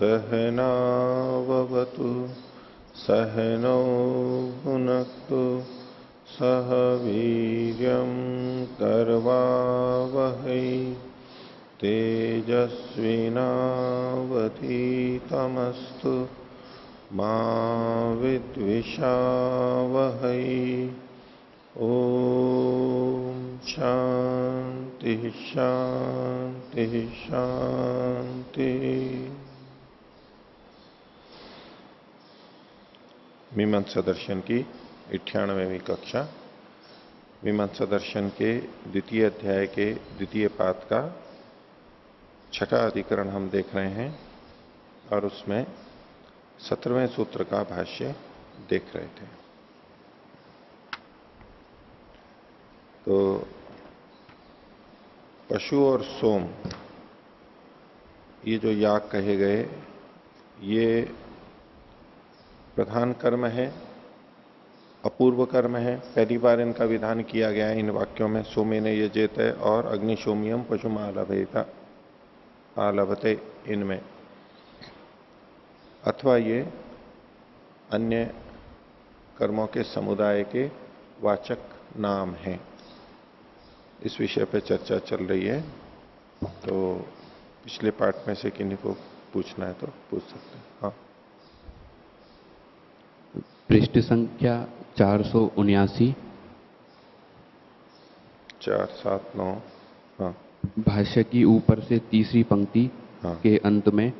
सहनावतु सहनौ भुनक्तु सह वीर्यं करवावहै तेजस्विनावधीतमस्तु मा विद्विषावहै। ओम शांति शांति शांति। मीमांसा दर्शन की 98वीं कक्षा मीमांसा दर्शन के द्वितीय अध्याय के द्वितीय पाद का छठा अधिकरण हम देख रहे हैं और उसमें 17वें सूत्र का भाष्य देख रहे थे। तो पशु और सोम ये जो याग कहे गए ये प्रधान कर्म है, अपूर्व कर्म है। पहली बार इनका विधान किया गया है इन वाक्यों में, सोमेन यजेत और अग्निशोमियम पशुम आलभते इनमें, अथवा ये अन्य कर्मों के समुदाय के वाचक नाम हैं। इस विषय पर चर्चा चल रही है। तो पिछले पाठ में से किन्हीं को पूछना है तो पूछ सकते हैं। हाँ, पृष्ठ संख्या 479 479। हाँ, भाष्य की ऊपर से तीसरी पंक्ति हाँ। के अंत में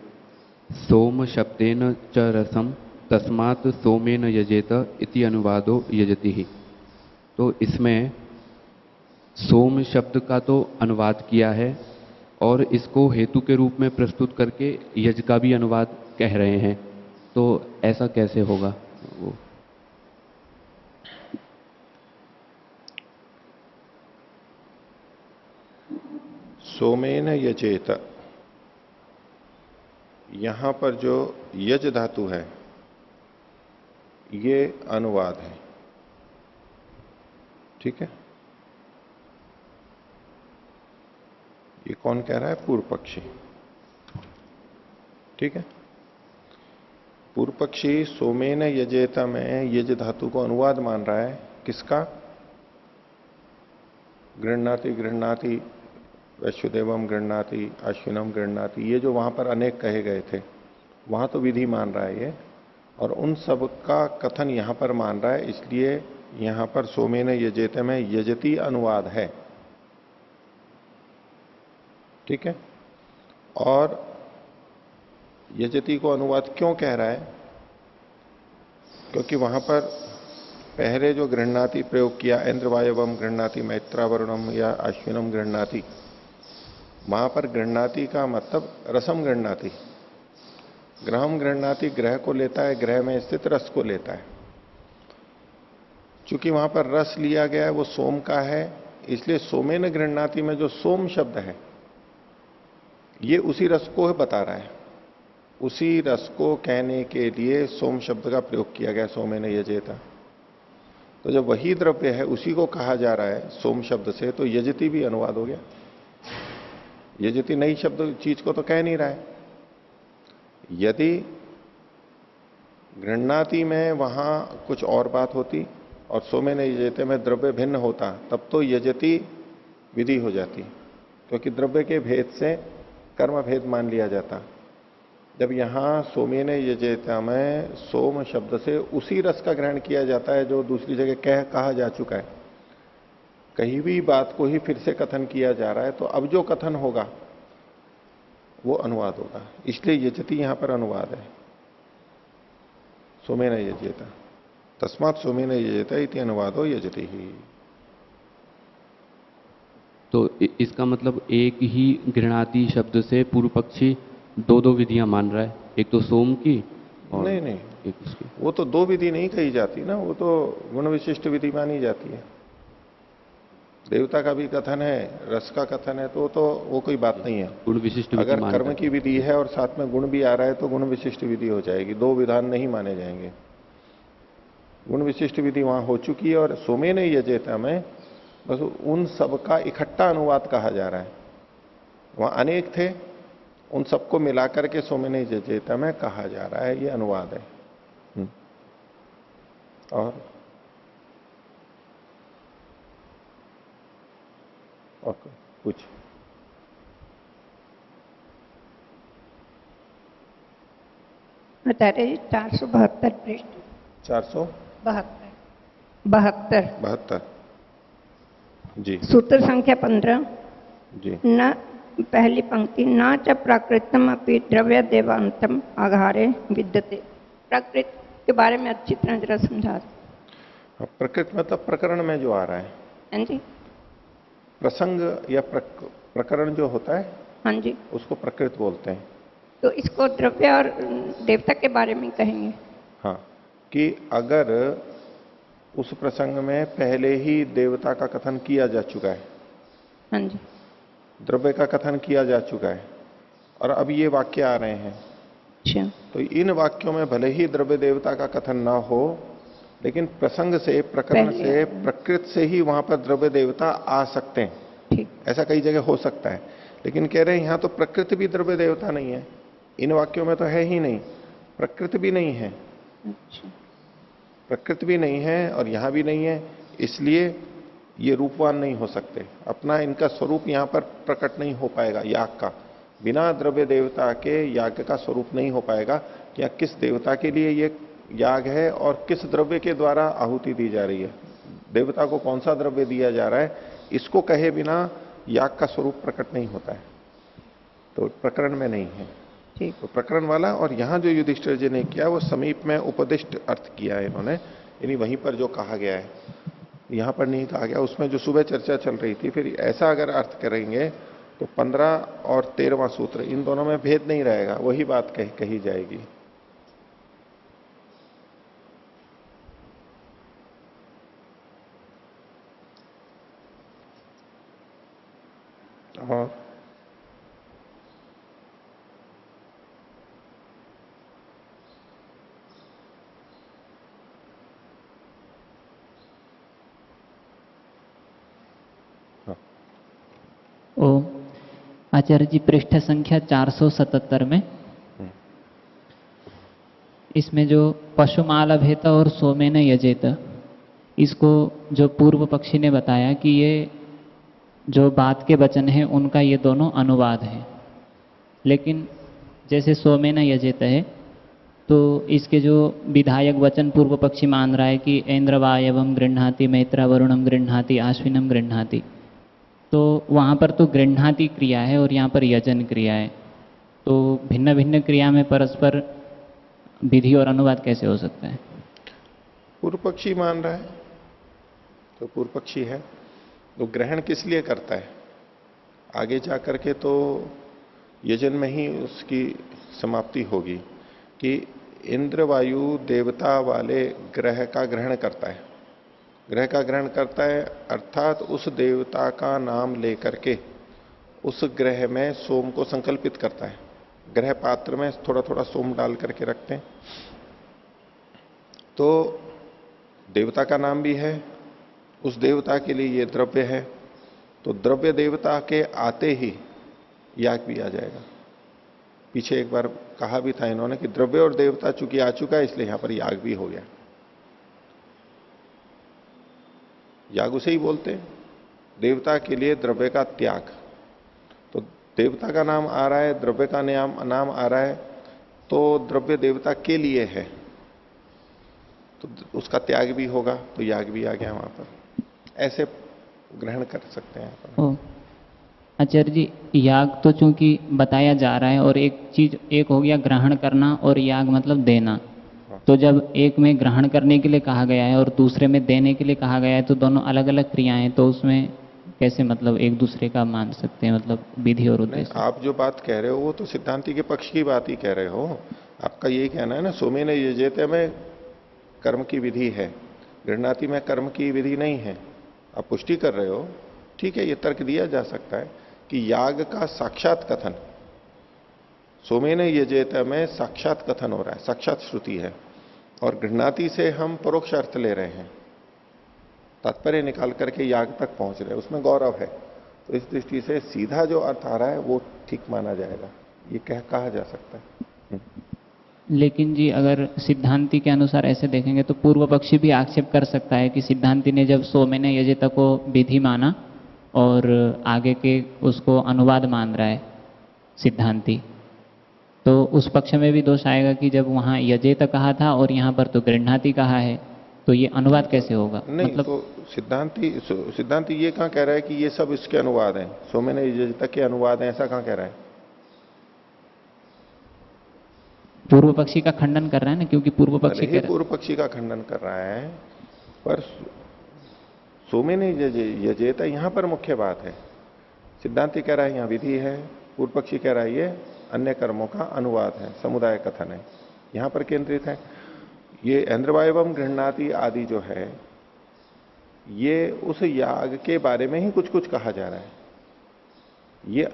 सोम शब्देन च रसम तस्मात् सोमेन यजेत इति अनुवादो यजति ही। तो इसमें सोम शब्द का तो अनुवाद किया है और इसको हेतु के रूप में प्रस्तुत करके यज का भी अनुवाद कह रहे हैं, तो ऐसा कैसे होगा? वो सोमेन यजेत, यहां पर जो यज धातु है ये अनुवाद है। ठीक है, ये कौन कह रहा है? पूर्व पक्षी। ठीक है, पूर्व पक्षी सोमेन यजेता में यज धातु को अनुवाद मान रहा है। किसका? गृह्णाति गृह्णाति वैश्वदेवम गृह्णाति अश्विनम गृह्णाति, ये जो वहां पर अनेक कहे गए थे वहां तो विधि मान रहा है ये, और उन सब का कथन यहां पर मान रहा है। इसलिए यहां पर सोमेन यजेते में यजति अनुवाद है। ठीक है, और यजति को अनुवाद क्यों कह रहा है? क्योंकि वहां पर पहले जो गृह्णाति प्रयोग किया, इंद्रवायवम गृह्णाति मैत्रावरुणम या अश्विनम गृह्णाति, वहां पर गृह्णाति का मतलब रसम गृह्णाति। ग्रहम गृह्णाति ग्रह को लेता है, ग्रह में स्थित रस को लेता है। चूंकि वहां पर रस लिया गया है वो सोम का है, इसलिए सोमेन गृह्णाति में जो सोम शब्द है ये उसी रस को बता रहा है। उसी रस को कहने के लिए सोम शब्द का प्रयोग किया गया, सोमेन यजेता। तो जब वही द्रव्य है उसी को कहा जा रहा है सोम शब्द से, तो यजति भी अनुवाद हो गया। यजति नई शब्द चीज को तो कह नहीं रहा है। यदि गृह्णाति में वहां कुछ और बात होती और सोमेन यजेते में द्रव्य भिन्न होता, तब तो यजति विधि हो जाती, क्योंकि द्रव्य के भेद से कर्म भेद मान लिया जाता। जब यहां सोमेन यजेता में सोम शब्द से उसी रस का ग्रहण किया जाता है जो दूसरी जगह कहा जा चुका है, कहीं भी बात को ही फिर से कथन किया जा रहा है, तो अब जो कथन होगा वो अनुवाद होगा। इसलिए यजति यहां पर अनुवाद है, सोमेन यजेता। तस्मात् सोमेन यजेता इति अनुवादो यजति ही। तो इसका मतलब एक ही गृह्णाति शब्द से पूर्व पक्षी दो विधियां मान रहा है, एक तो सोम की और नहीं, एक उसकी। वो तो दो विधि नहीं कही जाती ना, वो तो गुण विशिष्ट विधि मानी जाती है। देवता का भी कथन है, रस का कथन है, तो वो कोई बात नहीं है। गुण विशिष्ट विधि अगर कर्म की विधि है और साथ में गुण भी आ रहा है तो गुण विशिष्ट विधि हो जाएगी, दो विधान नहीं माने जाएंगे। गुण विशिष्ट विधि वहां हो चुकी है, और सोमेन यजेता में बस उन सब का इकट्ठा अनुवाद कहा जा रहा है। वहां अनेक थे, उन सबको मिलाकर के सोमेन यजेत में कहा जा रहा है, ये अनुवाद है। और कुछ आचार्य जी 472 पृष्ठ 472 जी, सूत्र संख्या 15 जी। न पहली पंक्ति न च प्राकृतम अपनी द्रव्य देवांतम आघारे विद्यते। प्राकृत के बारे में अच्छी तरह जरा समझा। प्रकृत मतलब प्रकरण में जो आ रहा है। हाँ जी। प्रसंग या प्रकरण जो होता है, हाँ जी, उसको प्रकृत बोलते हैं। तो इसको द्रव्य और देवता के बारे में कहेंगे। हाँ, कि अगर उस प्रसंग में पहले ही देवता का कथन किया जा चुका है, हाँ जी, द्रव्य का कथन किया जा चुका है, और अब ये वाक्य आ रहे हैं, अच्छा, तो इन वाक्यों में भले ही द्रव्य देवता का कथन ना हो, लेकिन प्रसंग से, प्रकरण से, प्रकृत से ही वहां पर द्रव्य देवता आ सकते हैं। ठीक। ऐसा कई जगह हो सकता है, लेकिन कह रहे हैं यहां तो प्रकृति भी द्रव्य देवता नहीं है। इन वाक्यों में तो है ही नहीं, प्रकृति भी नहीं है। अच्छा, प्रकृति भी नहीं है और यहां भी नहीं है, इसलिए ये रूपवान नहीं हो सकते। अपना इनका स्वरूप यहां पर प्रकट नहीं हो पाएगा। याग का बिना द्रव्य देवता के याग का स्वरूप नहीं हो पाएगा। या किस देवता के लिए ये याग है और किस द्रव्य के द्वारा आहुति दी जा रही है, देवता को कौन सा द्रव्य दिया जा रहा है, इसको कहे बिना याग का स्वरूप प्रकट नहीं होता है, तो प्रकरण में नहीं है। ठीक। तो प्रकरण वाला, और यहां जो युधिष्ठिर जी ने किया वो समीप में उपदिष्ट अर्थ किया है इन्होंने, यानी वहीं पर जो कहा गया है यहां पर नहीं कहा गया। उसमें जो सुबह चर्चा चल रही थी, फिर ऐसा अगर अर्थ करेंगे तो 15 और 13वां सूत्र इन दोनों में भेद नहीं रहेगा, वही बात कही जाएगी। और ओम। आचार्य जी पृष्ठ संख्या 477 में इसमें जो पशुमाल भेत और सोमेन यजेत, इसको जो पूर्व पक्षी ने बताया कि ये जो बात के वचन हैं उनका ये दोनों अनुवाद है, लेकिन जैसे सोमेन यजेत है तो इसके जो विधायक वचन पूर्व पक्षी मान रहा है कि ऐन्द्रवायवम गृह्णाति मैत्रा वरुणम गृह्णाति आश्विनम गृह्णाति, तो वहाँ पर तो गृह्णाति क्रिया है और यहाँ पर यजन क्रिया है, तो भिन्न भिन्न क्रिया में परस्पर विधि और अनुवाद कैसे हो सकता है? पूर्व पक्षी मान रहा है तो पूर्व पक्षी है, तो ग्रहण किस लिए करता है? आगे जाकर के तो यजन में ही उसकी समाप्ति होगी कि इंद्र वायु देवता वाले ग्रह का ग्रहण करता है। ग्रह का ग्रहण करता है अर्थात उस देवता का नाम लेकर के उस ग्रह में सोम को संकल्पित करता है। ग्रह पात्र में थोड़ा थोड़ा सोम डाल करके रखते हैं, तो देवता का नाम भी है, उस देवता के लिए ये द्रव्य है, तो द्रव्य देवता के आते ही याग भी आ जाएगा। पीछे एक बार कहा भी था इन्होंने कि द्रव्य और देवता चूंकि आ चुका है, इसलिए यहां पर याग भी हो गया। याग उसे ही बोलते हैं, देवता के लिए द्रव्य का त्याग। तो देवता का नाम आ रहा है, द्रव्य का नाम आ रहा है, तो द्रव्य देवता के लिए है, तो उसका त्याग भी होगा, तो याग भी आ गया वहां पर। ऐसे ग्रहण कर सकते हैं। आचार्य जी, याग तो चूंकि बताया जा रहा है और एक चीज, एक हो गया ग्रहण करना और याग मतलब देना, तो जब एक में ग्रहण करने के लिए कहा गया है और दूसरे में देने के लिए कहा गया है, तो दोनों अलग अलग क्रियाएं, तो उसमें कैसे मतलब एक दूसरे का मान सकते हैं, मतलब विधि और उद्देश्य? आप जो बात कह रहे हो वो तो सिद्धांति के पक्ष की बात ही कह रहे हो। आपका यही कहना है ना, सोमेन यजेते में कर्म की विधि है, गृह्णाति में कर्म की विधि नहीं है। आप पुष्टि कर रहे हो, ठीक है, ये तर्क दिया जा सकता है कि याग का साक्षात कथन सोमेन यजेत में साक्षात कथन हो रहा है, साक्षात श्रुति है, और गृह्णाति से हम परोक्ष अर्थ ले रहे हैं, तात्पर्य निकाल करके याग तक पहुंच रहे हैं, उसमें गौरव है। तो इस दृष्टि से सीधा जो अर्थ आ रहा है वो ठीक माना जाएगा। ये कहा जा सकता है। लेकिन जी अगर सिद्धांति के अनुसार ऐसे देखेंगे तो पूर्व पक्षी भी आक्षेप कर सकता है कि सिद्धांति ने जब सोमेन यजेत को विधि माना और आगे के उसको अनुवाद मान रहा है सिद्धांति, तो उस पक्ष में भी दोष आएगा कि जब वहाँ यजेत कहा था और यहाँ पर तो गृह्णाति कहा है, तो ये अनुवाद कैसे होगा? नहीं मतलब तो सिद्धांति ये कहाँ कह रहा है कि ये सब इसके अनुवाद हैं, सोमेन यजेत के अनुवाद हैं, ऐसा कहाँ कह रहा है? पूर्व पक्षी का खंडन कर रहा है ना, क्योंकि पूर्व पक्षी भले ही पूर्व पक्षी का खंडन कर रहा है, पर सोमेन यजेत यहां पर मुख्य बात है। सिद्धांति कह रहा है यहां विधि है, पूर्व पक्षी कह रहा है ये अन्य कर्मों का अनुवाद है, समुदाय कथन है, यहां पर केंद्रित है। ये ऐन्द्रवायवम गृह्णाति आदि जो है, ये उस याग के बारे में ही कुछ कुछ कहा जा रहा है। ये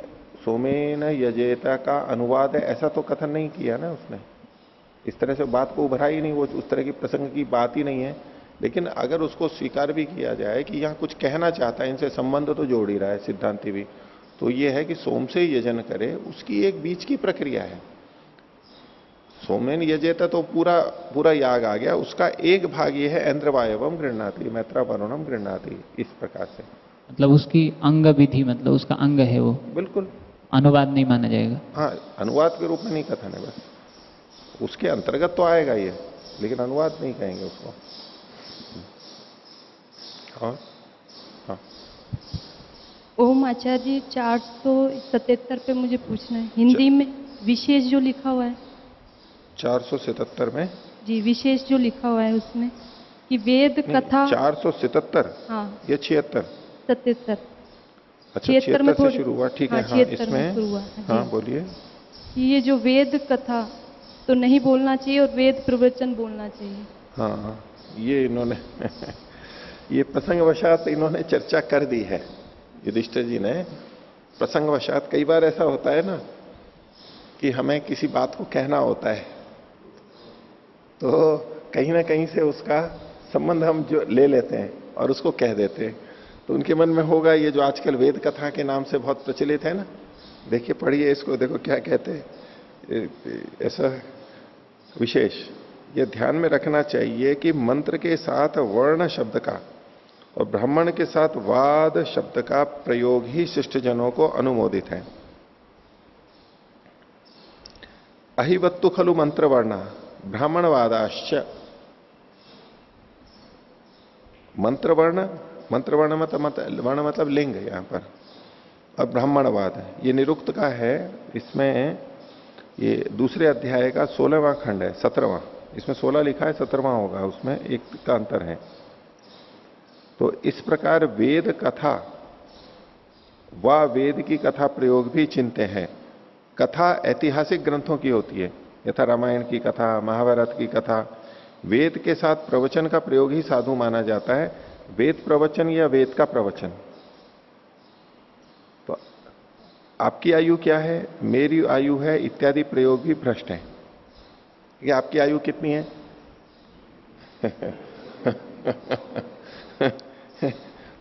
सोमेन यजेता का अनुवाद है ऐसा तो कथन नहीं किया ना उसने, इस तरह से बात को उभरा ही नहीं, वो उस तरह की प्रसंग की बात ही नहीं है। लेकिन अगर उसको स्वीकार भी किया जाए कि यहां कुछ कहना चाहता है, इनसे संबंध तो जोड़ ही रहा है सिद्धांति भी, तो ये है कि सोम से यजन करे, उसकी एक बीच की प्रक्रिया है। सोमेन यजेता तो पूरा पूरा याग आ गया, उसका एक भाग ये है ऐन्द्रवायवम गृह्णाति मैत्रा वरुणम गृह्णाति, इस प्रकार से। मतलब उसकी अंग विधि, मतलब उसका अंग है वो, बिल्कुल अनुवाद नहीं माना जाएगा। हाँ, अनुवाद के रूप में नहीं कथन है, बस उसके अंतर्गत तो आएगा ये, लेकिन अनुवाद नहीं कहेंगे उसको। और हाँ, ओम आचार्य जी 477 पे मुझे पूछना है, हिंदी में विशेष जो लिखा हुआ है 477 में जी, विशेष जो लिखा हुआ है उसमें कि वेद कथा 477, हाँ ये 76, 77, अच्छा 76 में 76 से शुरू हुआ, ठीक है। हाँ 76 में इसमें शुरू हुआ है, हाँ जी। बोलिए। कि ये जो वेद कथा तो नहीं बोलना चाहिए और वेद प्रवचन बोलना चाहिए। हाँ ये इन्होंने ये प्रसंगवशात इन्होंने चर्चा कर दी है, युधिष्ठिर जी ने प्रसंगवशात। कई बार ऐसा होता है ना कि हमें किसी बात को कहना होता है, तो कहीं ना कहीं से उसका संबंध हम जो ले लेते हैं और उसको कह देते हैं। तो उनके मन में होगा ये जो आजकल वेद कथा के नाम से बहुत प्रचलित है ना, देखिए पढ़िए इसको, देखो क्या कहते हैं। ऐसा विशेष ये ध्यान में रखना चाहिए कि मंत्र के साथ वर्ण शब्द का और ब्राह्मण के साथ वाद शब्द का प्रयोग ही शिष्टजनों को अनुमोदित है। अहिवत्तु खलु मंत्र वर्ण ब्राह्मणवादाश्च। मंत्र वर्ण मतलब लिंग यहां पर, और ब्राह्मणवाद ये निरुक्त का है। इसमें ये दूसरे अध्याय का 16वां खंड है, 17वां, इसमें 16 लिखा है, 17वां होगा, उसमें एक का अंतर है। तो इस प्रकार वेद कथा व वेद की कथा प्रयोग भी चिंत्य है। कथा ऐतिहासिक ग्रंथों की होती है, यथा रामायण की कथा, महाभारत की कथा। वेद के साथ प्रवचन का प्रयोग ही साधु माना जाता है, वेद प्रवचन या वेद का प्रवचन। तो आपकी आयु क्या है, मेरी आयु है इत्यादि प्रयोग भी भ्रष्ट है। कि आपकी आयु कितनी है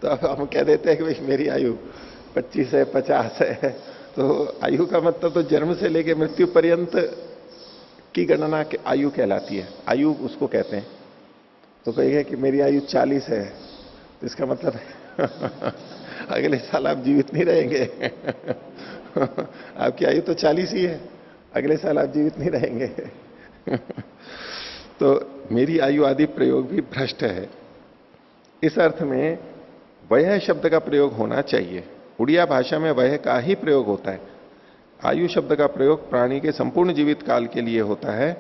तो अब हम कह देते हैं कि भाई मेरी आयु 25 है, 50 है, तो आयु का मतलब तो जन्म से लेकर मृत्यु पर्यंत की गणना आयु कहलाती है, आयु उसको कहते हैं। तो कहेगा कि मेरी आयु 40 है, तो इसका मतलब अगले साल आप जीवित नहीं रहेंगे आपकी आयु तो 40 ही है, अगले साल आप जीवित नहीं रहेंगे तो मेरी आयु आदि प्रयोग भी भ्रष्ट है। इस अर्थ में वह शब्द का प्रयोग होना चाहिए। उड़िया भाषा में वह का ही प्रयोग होता है। आयु शब्द का प्रयोग प्राणी के संपूर्ण जीवित काल के लिए होता है।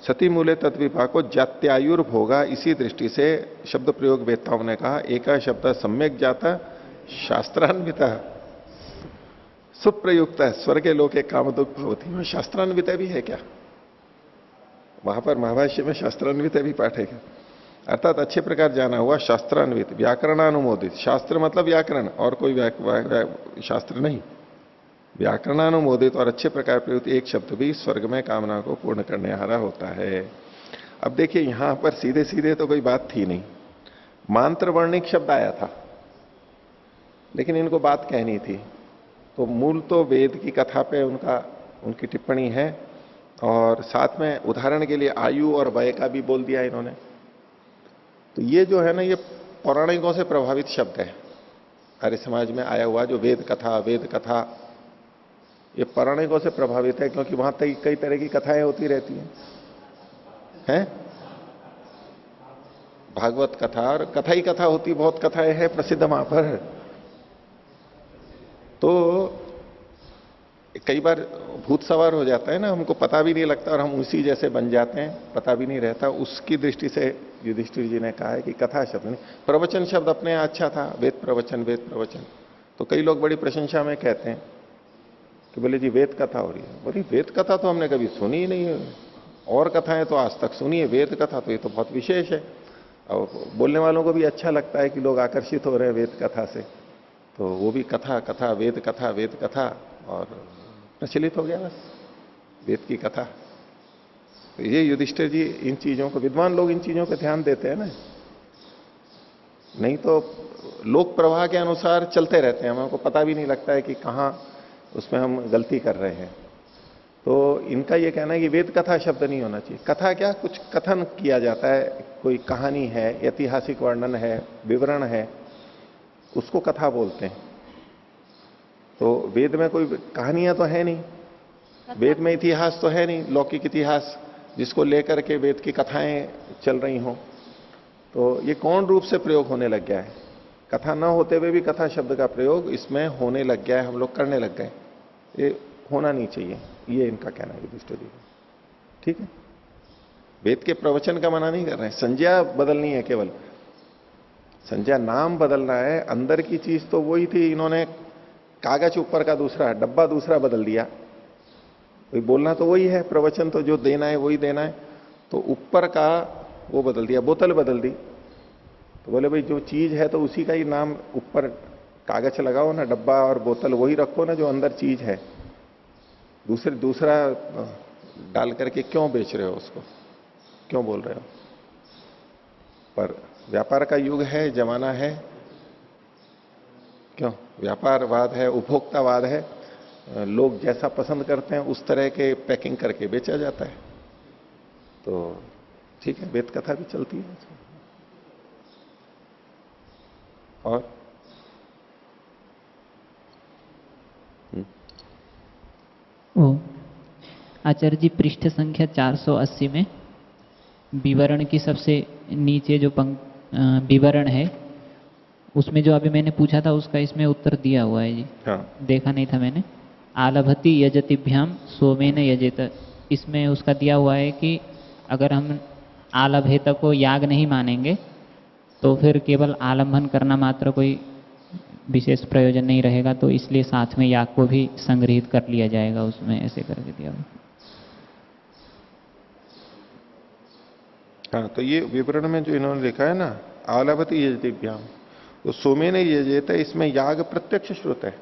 सती मूले तत्विभाग को जात्यायुर्भोगा, इसी दृष्टि से शब्द प्रयोग वेत्ताओं ने कहा। एका शब्द सम्यक जाता शास्त्रान्वित सुप्रयुक्त स्वर्ग लोके कामदुख भवती। में शास्त्रान्वित भी है क्या? वहां पर महाभाष्य में शास्त्रान्वित भी पाठ है क्या? अर्थात अच्छे प्रकार जाना हुआ, शास्त्रान्वित, व्याकरणानुमोदित। शास्त्र मतलब व्याकरण, और कोई शास्त्र नहीं, व्याकरणानुमोदित और अच्छे प्रकार प्रयुक्त एक शब्द भी स्वर्ग में कामना को पूर्ण करने हारा होता है। अब देखिए यहां पर सीधे सीधे तो कोई बात थी नहीं, मांत्र वर्णिक शब्द आया था, लेकिन इनको बात कहनी थी। तो मूल तो वेद की कथा पे उनका उनकी टिप्पणी है। और साथ में उदाहरण के लिए आयु और वय का भी बोल दिया इन्होंने। तो ये जो है ना, ये पौराणिकों से प्रभावित शब्द है। आर्य समाज में आया हुआ जो वेद कथा ये पौराणिकों से प्रभावित है, क्योंकि वहां तक कई तरह की कथाएं होती रहती हैं। भागवत कथा और कथा ही कथा होती, बहुत कथाएं हैं प्रसिद्ध वहां पर। तो कई बार भूत सवार हो जाता है ना, हमको पता भी नहीं लगता और हम उसी जैसे बन जाते हैं, पता भी नहीं रहता। उसकी दृष्टि से युधिष्ठिर जी ने कहा है कि कथा शब्द नहीं, प्रवचन शब्द अपने यहाँ अच्छा था, वेद प्रवचन। तो कई लोग बड़ी प्रशंसा में कहते हैं कि बोले जी वेद कथा हो रही है। बोली वेद कथा तो हमने कभी सुनी ही नहीं है, और कथाएं तो आज तक सुनी है, वेद कथा तो ये तो बहुत विशेष है। और बोलने वालों को भी अच्छा लगता है कि लोग आकर्षित हो रहे हैं वेद कथा से, तो वो भी कथा वेद कथा और प्रचलित हो गया बस वेद की कथा। तो ये युधिष्ठिर जी इन चीजों को, विद्वान लोग इन चीजों पर ध्यान देते हैं ना, नहीं तो लोक प्रवाह के अनुसार चलते रहते हैं, हमको पता भी नहीं लगता है कि कहां उसमें हम गलती कर रहे हैं। तो इनका यह कहना है कि वेद कथा शब्द नहीं होना चाहिए। कथा क्या, कुछ कथन किया जाता है, कोई कहानी है, ऐतिहासिक वर्णन है, विवरण है, उसको कथा बोलते हैं। तो वेद में कोई कहानियां तो है नहीं, वेद में इतिहास तो है नहीं, लौकिक इतिहास जिसको लेकर के वेद की कथाएं चल रही हों। तो ये कौन रूप से प्रयोग होने लग गया है, कथा ना होते हुए भी कथा शब्द का प्रयोग इसमें होने लग गया है, हम लोग करने लग गए। ये होना नहीं चाहिए, ये इनका कहना है युधिष्ठिर जी। ठीक है, वेद के प्रवचन का मना नहीं कर रहे हैं, संज्ञा बदलनी है, केवल संज्ञा नाम बदलना है, अंदर की चीज तो वही थी। इन्होंने कागज ऊपर का दूसरा, डब्बा दूसरा बदल दिया। वही बोलना तो वही है, प्रवचन तो जो देना है वही देना है, तो ऊपर का वो बदल दिया, बोतल बदल दी। तो बोले भाई जो चीज है तो उसी का ही नाम ऊपर कागज लगाओ ना, डब्बा और बोतल वही रखो ना जो अंदर चीज है, दूसरा डाल करके क्यों बेच रहे हो उसको, क्यों बोल रहे हो। पर व्यापार का युग है, जमाना है, क्यों व्यापारवाद है, उपभोक्तावाद है, लोग जैसा पसंद करते हैं उस तरह के पैकिंग करके बेचा जाता है। तो ठीक है, वेद कथा भी चलती है। और आचार्य जी, पृष्ठ संख्या 480 में विवरण की सबसे नीचे जो विवरण है, उसमें जो अभी मैंने पूछा था उसका इसमें उत्तर दिया हुआ है जी। हाँ। देखा नहीं था मैंने। आलभति यजतिभ्याम सोमेन यजेत, इसमें उसका दिया हुआ है कि अगर हम आलभेत को याग नहीं मानेंगे तो फिर केवल आलंबन करना मात्र कोई विशेष प्रयोजन नहीं रहेगा, तो इसलिए साथ में याग को भी संग्रहित कर लिया जाएगा उसमें, ऐसे करके दिया हुआ। हाँ, तो ये विवरण में जो इन्होंने लिखा है ना, आलभति यजतिभ्याम, तो सोमेन यजेत, इसमें याग प्रत्यक्ष श्रुत है,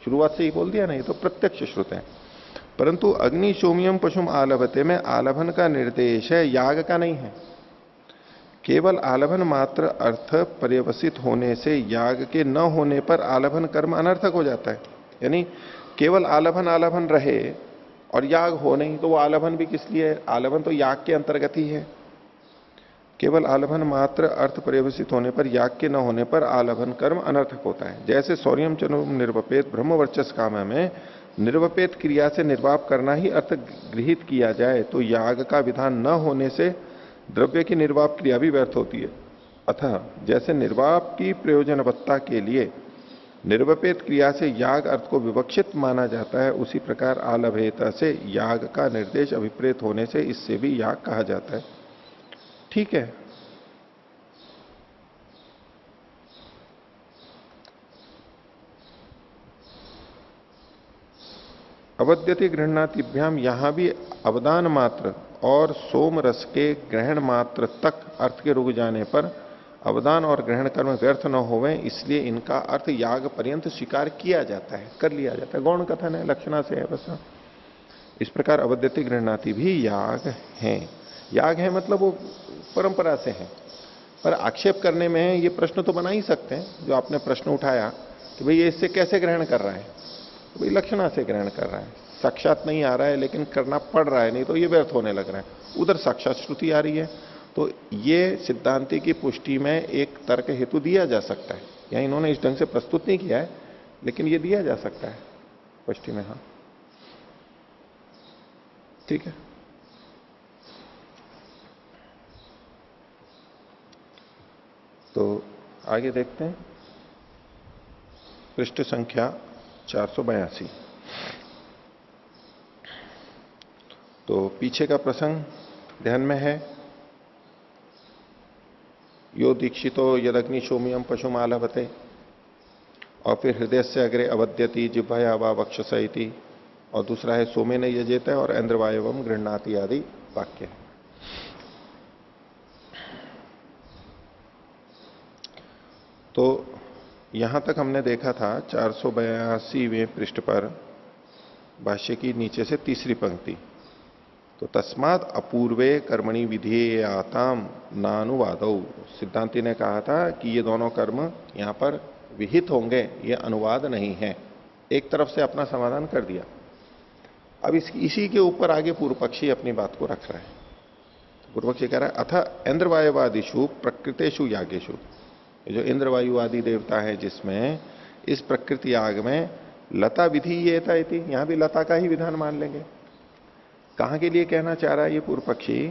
शुरुआत से ही बोल दिया ना, ये तो प्रत्यक्ष श्रुत है। परंतु अग्नि सोमियम पशुम आलभते में आलभन का निर्देश है, याग का नहीं है। केवल आलभन मात्र अर्थ पर्यवसित होने से याग के न होने पर आलभन कर्म अनर्थक हो जाता है। यानी केवल आलभन रहे और याग हो नहीं, तो वो आलभन भी किस लिए है, आलभन तो याग के अंतर्गत ही है। केवल आलभन मात्र अर्थ पर्यवसित होने पर, याग के न होने पर आलभन कर्म अनर्थक होता है। जैसे सौर्यम चनुम निर्वपेत ब्रह्मवर्चस काम में निर्वपेत क्रिया से निर्वाप करना ही अर्थ गृहित किया जाए, तो याग का विधान न होने से द्रव्य की निर्वाप क्रिया भी व्यर्थ होती है। अतः जैसे निर्वाप की प्रयोजनवत्ता के लिए निर्वपेत क्रिया से याग अर्थ को विवक्षित माना जाता है, उसी प्रकार आलभेता से याग का निर्देश अभिप्रेत होने से इससे भी याग कहा जाता है। ठीक है। अवद्यति गृहणातिभ्याम, यहां भी अवदान मात्र और सोम रस के ग्रहण मात्र तक अर्थ के रुक जाने पर अवदान और ग्रहण कर्म व्यर्थ न होवे, इसलिए इनका अर्थ याग पर्यंत स्वीकार किया जाता है, कर लिया जाता है। गौण कथन है, लक्षणा से है बस। इस प्रकार अवद्यति गृहणाति भी याग है। याग है मतलब वो परंपरा से है, पर आक्षेप करने में ये प्रश्न तो बना ही सकते हैं, जो आपने प्रश्न उठाया कि भाई ये इससे कैसे ग्रहण कर रहा है, तो भाई लक्षणा से ग्रहण कर रहा है, साक्षात नहीं आ रहा है लेकिन करना पड़ रहा है, नहीं तो ये व्यर्थ होने लग रहा है। उधर साक्षात श्रुति आ रही है, तो ये सिद्धांति की पुष्टि में एक तर्क हेतु दिया जा सकता है। यहां इन्होंने इस ढंग से प्रस्तुत नहीं किया है, लेकिन ये दिया जा सकता है पुष्टि में। हाँ ठीक है। तो आगे देखते हैं पृष्ठ संख्या 482। तो पीछे का प्रसंग ध्यान में है, यो दीक्षितो यदग्नि शोमियम पशुम आलभते, और फिर हृदय से अग्रे अवद्यति जिह्वया वा वक्षस इति, और दूसरा है सोमेन यजेत और ऐन्द्रवायवम गृह्णाति आदि वाक्य है। तो यहां तक हमने देखा था 482वें पृष्ठ पर भाष्य की नीचे से तीसरी पंक्ति। तो तस्मात् अपूर्वे कर्मणि विधेयाताम नानुवादौ, सिद्धांति ने कहा था कि ये दोनों कर्म यहां पर विहित होंगे, ये अनुवाद नहीं है। एक तरफ से अपना समाधान कर दिया। अब इसी के ऊपर आगे पूर्व पक्षी अपनी बात को रख रहा है। पूर्व पक्षी कह रहा है अथ इंद्रवायुवादिषु प्रकृतेषु यागेषु, जो इंद्रवायु आदि देवता है जिसमें इस प्रकृति याग में लता विधि ये था, यहां भी लता का ही विधान मान लेंगे। कहां के लिए कहना चाह रहा है ये पूर्व पक्षी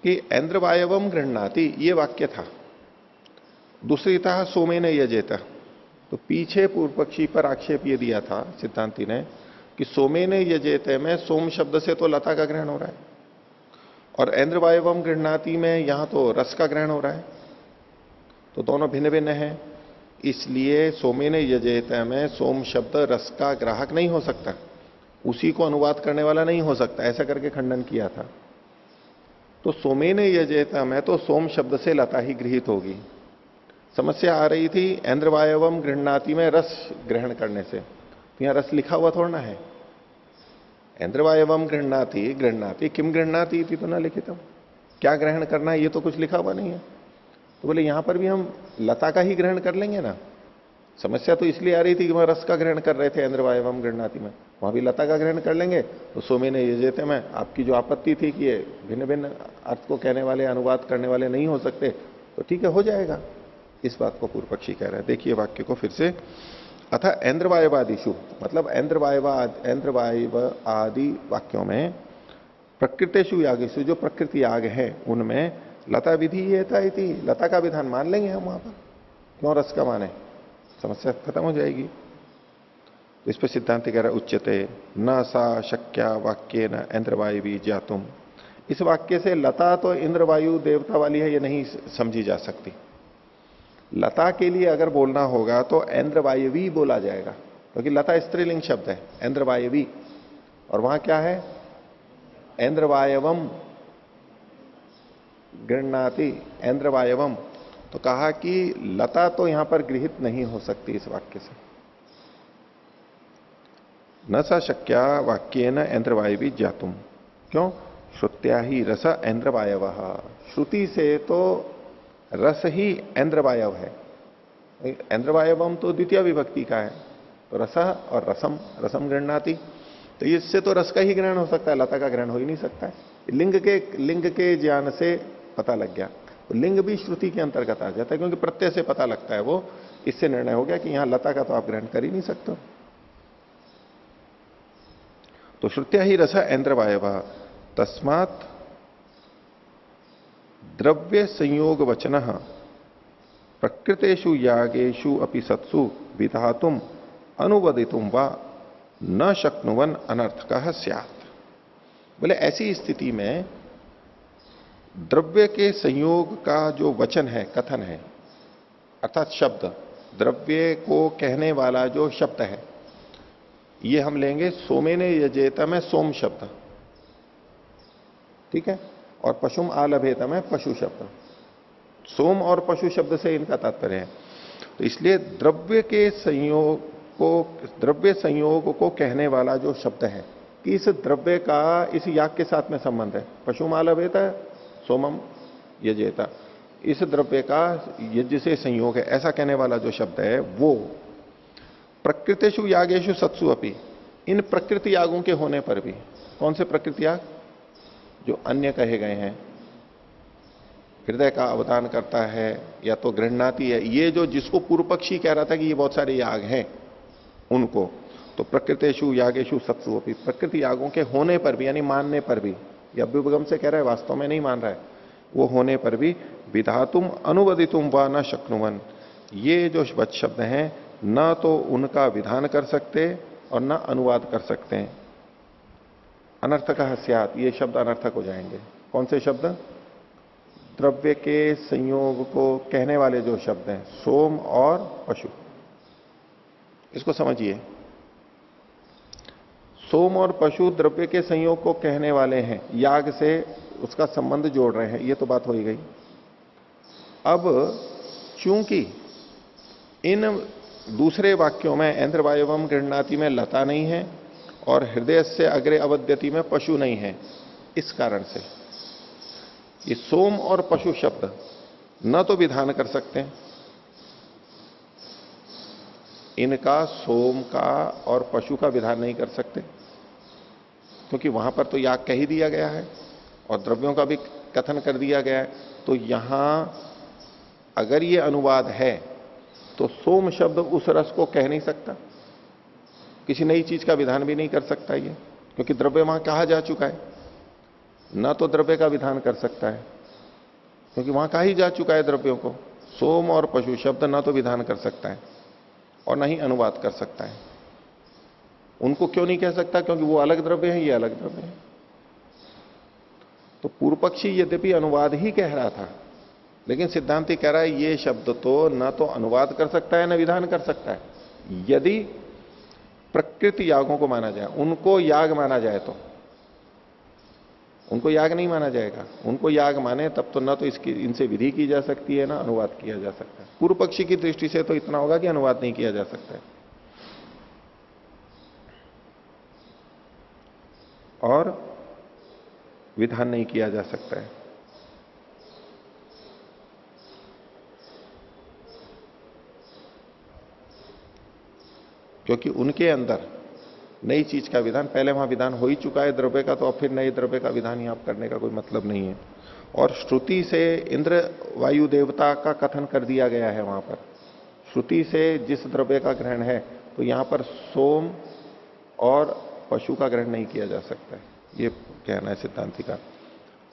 कि ऐन्द्रवायवम गृह्णाति, ये वाक्य था। दूसरी था सोमेन यजेत। तो पीछे पूर्व पक्षी पर आक्षेप ये दिया था सिद्धांति ने कि सोमेन यजेत में सोम शब्द से तो लता का ग्रहण हो रहा है, और ऐन्द्रवायवम गृह्णाति में यहां तो रस का ग्रहण हो रहा है। तो दोनों भिन्न भिन्न है, इसलिए सोमेन यजेत में सोम शब्द रस का ग्राहक नहीं हो सकता, उसी को अनुवाद करने वाला नहीं हो सकता, ऐसा करके खंडन किया था। तो सोमेन यजेत में तो सोम शब्द से लता ही गृहित होगी। समस्या आ रही थी ऐन्द्रवायवम गृह्णाति में रस ग्रहण करने से, तो यहां रस लिखा हुआ थोड़ा ना है। ऐन्द्रवायवम गृह्णाति गृह्णाति किम गृह्णाति थी तो ना लिखितम, क्या ग्रहण करना है ये तो कुछ लिखा हुआ नहीं है। तो बोले यहां पर भी हम लता का ही ग्रहण कर लेंगे ना। समस्या तो इसलिए आ रही थी कि वहां रस का ग्रहण कर रहे थे ऐन्द्रवायवम गृह्णाति में, वहां भी लता का ग्रहण कर लेंगे। तो सोमेन यजेते में आपकी जो आपत्ति थी कि ये भिन्न भिन्न अर्थ को कहने वाले अनुवाद करने वाले नहीं हो सकते, तो ठीक है हो जाएगा। इस बात को पूर्व पक्षी कह रहा है। देखिए वाक्य को फिर से, अथ ऐन्द्रवायवादिषु, मतलब ऐन्द्रवायव आदि वाक्यों में प्रकृतेषु यागेषु, जो प्रकृति याग है उनमें लता विधि ये था, लता का विधान मान लेंगे हम वहां पर, क्यों रस का माने, समस्या खत्म हो जाएगी। तो इस पर सिद्धांत कह रहा है उच्यते न सा शक्या वाक्य न ऐन्द्रवायवी जातुम, इस वाक्य से लता तो इंद्रवायु देवता वाली है ये नहीं समझी जा सकती। लता के लिए अगर बोलना होगा तो ऐन्द्रवायवी बोला जाएगा, क्योंकि लता स्त्रीलिंग शब्द है ऐन्द्रवायवी, और वहां क्या है ऐन्द्रवायवम गृह्णाति ऐन्द्रवायवम। तो कहा कि लता तो यहां पर गृहित नहीं हो सकती इस वाक्य से। न सा शक्या वाक्येन ऐन्द्रवायवी जातुम, क्यों, श्रुत्या ही रस ऐन्द्रवायव, श्रुति से तो रस ही ऐन्द्रवायव है। ऐन्द्रवायवम तो द्वितीय विभक्ति का है, तो रस और रसम, रसम गृह्णाति, तो इससे तो रस का ही ग्रहण हो सकता है, लता का ग्रहण हो ही नहीं सकता है। लिंग के ज्ञान से पता लग गया। तो लिंग भी श्रुति के अंतर्गत आ जाता है, क्योंकि प्रत्यय से पता लगता है वो, इससे निर्णय हो गया कि यहां लता का तो आप ग्रहण कर ही नहीं सकते। तो श्रुत्या ही रस ऐन्द्रवायव, तस्मात् द्रव्य संयोग वचन प्रकृतेषु यागेषु अपि सत्सु विधातुम अनुवदितुम वा न शक्नुवन अनर्थकः स्यात्। बोले ऐसी स्थिति में द्रव्य के संयोग का जो वचन है, कथन है, अर्थात शब्द, द्रव्य को कहने वाला जो शब्द है, ये हम लेंगे सोमेन यजेत में सोम शब्द, ठीक है, और पशुम आलभेत में पशु शब्द। सोम और पशु शब्द से इनका तात्पर्य है। तो इसलिए द्रव्य के संयोग को, द्रव्य संयोग को कहने वाला जो शब्द है, कि इस द्रव्य का इस याग के साथ में संबंध है। पशुम आलभेत सोमम यजेता, इस द्रव्य का यज्ञ से संयोग है, ऐसा कहने वाला जो शब्द है वो प्रकृतिषु यागेशु सत्सु अपि, इन प्रकृति यागों के होने पर भी, कौन से प्रकृति याग? जो अन्य कहे गए हैं, हृदय का अवदान करता है या तो गृहणाति है, ये जो जिसको पूर्व पक्षी कह रहा था कि ये बहुत सारे याग हैं उनको, तो प्रकृतिषु यागेशु सत्सु अपि, प्रकृति यागों के होने पर भी, यानी मानने पर भी, ये अभ्युपगम से कह रहा है, वास्तव में नहीं मान रहा है, वो होने पर भी विधातुम अनुवदितुम व न शक्नुवन, ये जो शब्द हैं न तो उनका विधान कर सकते और न अनुवाद कर सकते हैं। अनर्थक स्यात्, ये शब्द अनर्थक हो जाएंगे। कौन से शब्द? द्रव्य के संयोग को कहने वाले जो शब्द हैं, सोम और पशु, इसको समझिए। सोम और पशु द्रव्य के संयोग को कहने वाले हैं, याग से उसका संबंध जोड़ रहे हैं, ये तो बात हो ही गई। अब चूंकि इन दूसरे वाक्यों में ऐन्द्रवायवम गृह्णाति में लता नहीं है और हृदय से अग्रे अवद्यति में पशु नहीं है, इस कारण से ये सोम और पशु शब्द न तो विधान कर सकते हैं, इनका सोम का और पशु का विधान नहीं कर सकते, क्योंकि वहां पर तो याग कह ही दिया गया है और द्रव्यों का भी कथन कर दिया गया है। तो यहां अगर ये अनुवाद है तो सोम शब्द उस रस को कह नहीं सकता, किसी नई चीज का विधान भी नहीं कर सकता ये, क्योंकि द्रव्य वहां कहा जा चुका है। न तो द्रव्य का विधान कर सकता है, क्योंकि वहां कहा ही जा चुका है द्रव्यों को। सोम और पशु शब्द न तो विधान कर सकता है और न ही अनुवाद कर सकता है। उनको क्यों नहीं कह सकता? क्योंकि वो अलग द्रव्य है, ये अलग द्रव्य है। तो पूर्व पक्षी यद्यपि अनुवाद ही कह रहा था, लेकिन सिद्धांति कह रहा है ये शब्द तो न तो अनुवाद कर सकता है न विधान कर सकता है। यदि प्रकृति यागों को माना जाए, उनको याग माना जाए, तो उनको याग नहीं माना जाएगा। उनको याग माने तब तो न तो इसकी इनसे विधि की जा सकती है, ना अनुवाद किया जा सकता है। पूर्व पक्षी की दृष्टि से तो इतना होगा कि अनुवाद नहीं किया जा सकता है और विधान नहीं किया जा सकता है। क्योंकि उनके अंदर नई चीज का विधान, पहले वहां विधान हो ही चुका है द्रव्य का, तो अब फिर नए द्रव्य का विधान यहां करने का कोई मतलब नहीं है। और श्रुति से इंद्र वायु देवता का कथन कर दिया गया है वहां पर, श्रुति से जिस द्रव्य का ग्रहण है, तो यहां पर सोम और पशु का ग्रहण नहीं किया जा सकता है, ये कहना है सिद्धांति का।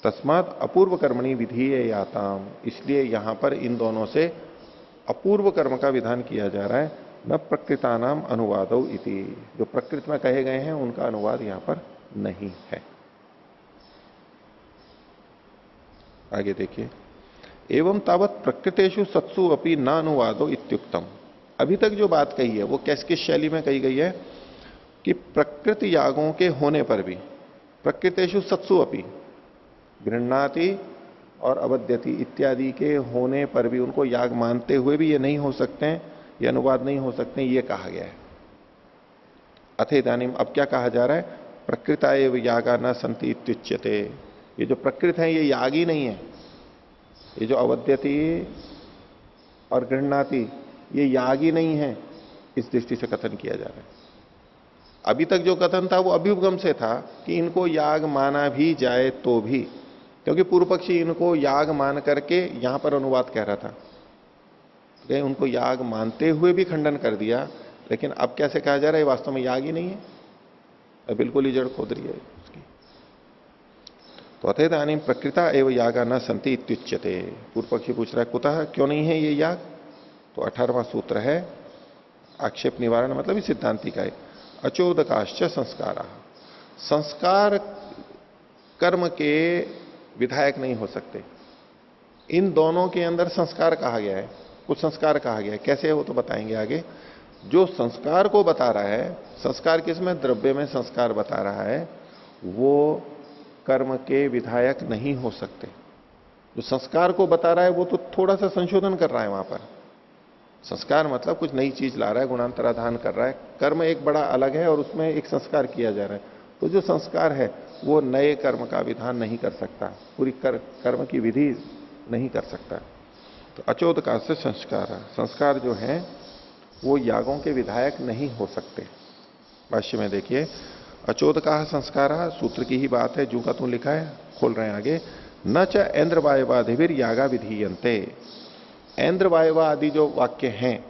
तस्मात अपूर्व कर्मणि विधि याताम, इसलिए यहां पर इन दोनों से अपूर्व कर्म का विधान किया जा रहा है। न प्रकृतानाम अनुवादो इति, जो प्रकृत में कहे गए हैं उनका अनुवाद यहां पर नहीं है। आगे देखिए, एवं तावत प्रकृतेषु सत्सु अपि न अनुवादो इत्युक्तम। अभी तक जो बात कही है वो किस शैली में कही गई है कि प्रकृति यागों के होने पर भी, प्रकृतेषु सत्सु अपि, गृह्णाति और अवद्यति इत्यादि के होने पर भी, उनको याग मानते हुए भी ये नहीं हो सकते हैं, ये अनुवाद नहीं हो सकते, ये कहा गया है। अथ इदानीम, अब क्या कहा जा रहा है? प्रकृता एव यागा न संति इत्युच्यते। ये जो प्रकृत है ये याग ही नहीं है, ये जो अवद्यति और गृह्णाति ये याग ही नहीं है, इस दृष्टि से कथन किया जा रहा है। अभी तक जो कथन था वो अभ्युपगम से था कि इनको याग माना भी जाए तो भी, क्योंकि पूर्व पक्षी इनको याग मान करके यहां पर अनुवाद कह रहा था, उनको याग मानते हुए भी खंडन कर दिया। लेकिन अब कैसे कहा जा रहा है वास्तव में याग ही नहीं है, बिल्कुल ही जड़ खोद रही है उसकी। तो अतएदानीम प्रकृता एवं यागा न संति इत्युच्यते। पूर्व पक्षी पूछ रहा है कुतः, क्यों नहीं है ये याग? तो 18वां सूत्र है आक्षेप निवारण, मतलब इस सिद्धांति का है। अचोदकाश्च संस्कारा, संस्कार कर्म के विधायक नहीं हो सकते। इन दोनों के अंदर संस्कार कहा गया है, कुछ संस्कार कहा गया है। कैसे है वो तो बताएंगे आगे। जो संस्कार को बता रहा है, संस्कार किसमें? द्रव्य में संस्कार बता रहा है, वो कर्म के विधायक नहीं हो सकते। जो संस्कार को बता रहा है वो तो थोड़ा सा संशोधन कर रहा है वहां पर। संस्कार मतलब कुछ नई चीज ला रहा है, गुणांतराधान कर रहा है। कर्म एक बड़ा अलग है और उसमें एक संस्कार किया जा रहा है। तो जो संस्कार है वो नए कर्म का विधान नहीं कर सकता, पूरी कर्म की विधि नहीं कर सकता। तो अचोदका से संस्कार, संस्कार जो है वो यागों के विधायक नहीं हो सकते। भाष्य में देखिए, अचोदकाः संस्कारा, सूत्र की ही बात है, जू का तू लिखा है, खोल रहे हैं आगे। न च ऐन्द्र वायवादिभिर यागा विधीयन्ते। ऐन्द्र वायवा आदि जो वाक्य हैं,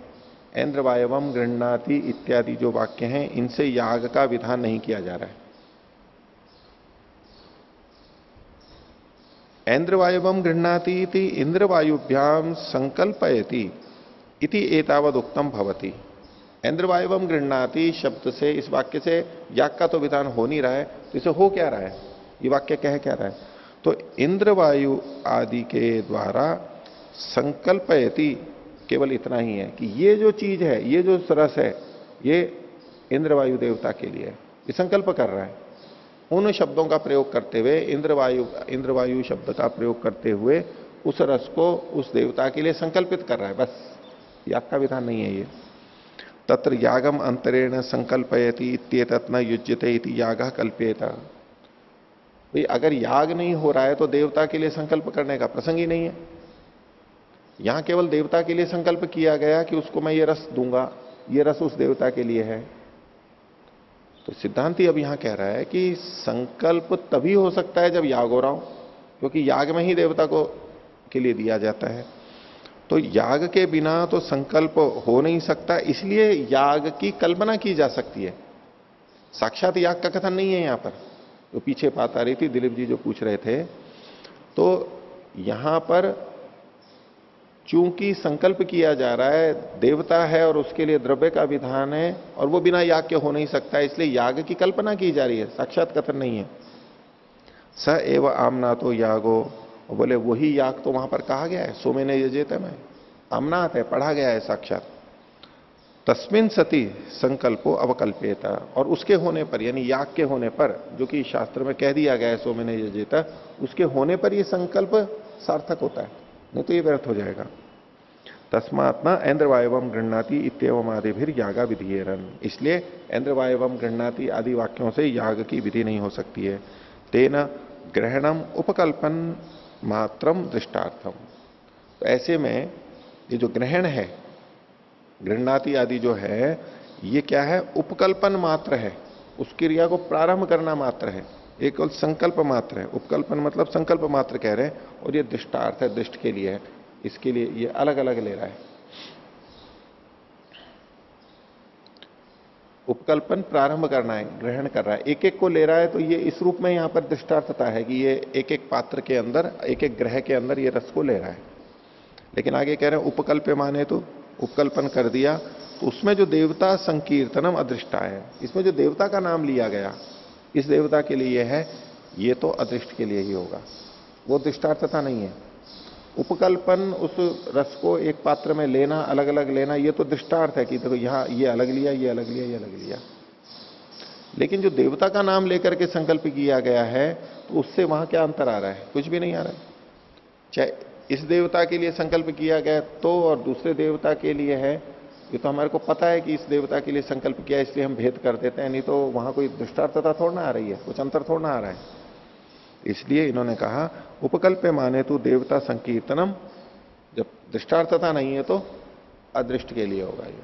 ऐन्द्र वायवम गृह्णाति इत्यादि जो वाक्य हैं, इनसे याग का विधान नहीं किया जा रहा है। ऐन्द्र वायवम गृह्णाति इति इंद्र वायुभ्याम संकल्पयति इति एतावद उक्तम भवति। ऐन्द्र वायवम गृह्णाति शब्द से, इस वाक्य से याग का तो विधान हो नहीं रहा है, तो इसे हो क्या रहा है, ये वाक्य कह क्या रहा है? तो इंद्र वायु आदि के द्वारा संकल्पयति, केवल इतना ही है कि ये जो चीज है, ये जो रस है, ये इंद्र वायु देवता के लिए है, ये संकल्प कर रहा है। उन शब्दों का प्रयोग करते हुए, इंद्र वायु शब्द का प्रयोग करते हुए उस रस को उस देवता के लिए संकल्पित कर रहा है, बस। याग का विधान नहीं है ये। तत्र यागम अंतरेण संकल्पयति इत्येतत् न युज्यते इति यागः कल्प्येत। भाई अगर याग नहीं हो रहा है तो देवता के लिए संकल्प करने का प्रसंग ही नहीं है। यहां केवल देवता के लिए संकल्प किया गया कि उसको मैं ये रस दूंगा, ये रस उस देवता के लिए है। तो सिद्धांती अब यहां कह रहा है कि संकल्प तभी हो सकता है जब याग हो रहा हो, क्योंकि याग में ही देवता को के लिए दिया जाता है। तो याग के बिना तो संकल्प हो नहीं सकता, इसलिए याग की कल्पना की जा सकती है। साक्षात याग का कथन नहीं है यहां पर। तो पीछे बात आ रही थी, दिलीप जी जो पूछ रहे थे, तो यहां पर चूंकि संकल्प किया जा रहा है, देवता है और उसके लिए द्रव्य का विधान है, और वो बिना याग के हो नहीं सकता, इसलिए याग की कल्पना की जा रही है, साक्षात कथन नहीं है। स एव आमना तो यागो, बोले वही याग तो वहां पर कहा गया है, सोमे ने यजेत में आमनात है, पढ़ा गया है साक्षात। तस्मिन सती संकल्पो अवकल्पेता, और उसके होने पर, यानी याग के होने पर, जो कि शास्त्र में कह दिया गया है सोमे ने यजेत, उसके होने पर यह संकल्प सार्थक होता है, नहीं तो ये व्यर्थ हो जाएगा। तस्मात् न ऐन्द्र वायवम गृह्णाति इत्येवम आदिभिर यागा विधीयेरन, इसलिए ऐन्द्र वायवम गृह्णाति आदि वाक्यों से याग की विधि नहीं हो सकती है। तेन ग्रहणम उपकल्पन मात्रम दृष्टार्थम। तो ऐसे में ये जो ग्रहण है, गृह्णाति आदि जो है, ये क्या है? उपकल्पन मात्र है, उस क्रिया को प्रारंभ करना मात्र है, एक संकल्प मात्र है। उपकल्पन मतलब संकल्प मात्र कह रहे हैं, और ये दृष्टार्थ है, दृष्ट के लिए है, इसके लिए ये अलग अलग ले रहा है। उपकल्पन प्रारंभ करना है, ग्रहण कर रहा है, एक एक को ले रहा है, तो ये इस रूप में यहां पर दृष्टार्थता है कि ये एक एक पात्र के अंदर, एक एक ग्रह के अंदर ये रस को ले रहा है। लेकिन आगे कह रहे हैं उपकल्प माने तो उपकल्पन कर दिया, तो उसमें जो देवता संकीर्तनम अदृष्टा है, इसमें जो देवता का नाम लिया गया, इस देवता के लिए है, ये तो अदृष्ट के लिए ही होगा, वो दृष्टार्थता नहीं है। उपकल्पन उस रस को एक पात्र में लेना, अलग अलग लेना, ये तो दृष्टार्थ है कि देखो यहां ये अलग लिया, ये अलग लिया, ये अलग लिया। लेकिन जो देवता का नाम लेकर के संकल्प किया गया है, तो उससे वहां क्या अंतर आ रहा है? कुछ भी नहीं आ रहा है। चाहे इस देवता के लिए संकल्प किया गया तो, और दूसरे देवता के लिए है, ये तो हमारे को पता है कि इस देवता के लिए संकल्प किया, इसलिए हम भेद कर देते हैं, नहीं तो वहां कोई दृष्टार्थता थोड़ा ना आ रही है, कुछ अंतर थोड़ा ना आ रहा है। इसलिए इन्होंने कहा उपकल्प माने तो देवता संकीर्तनम, जब दृष्टार्थता नहीं है तो अदृष्ट के लिए होगा, ये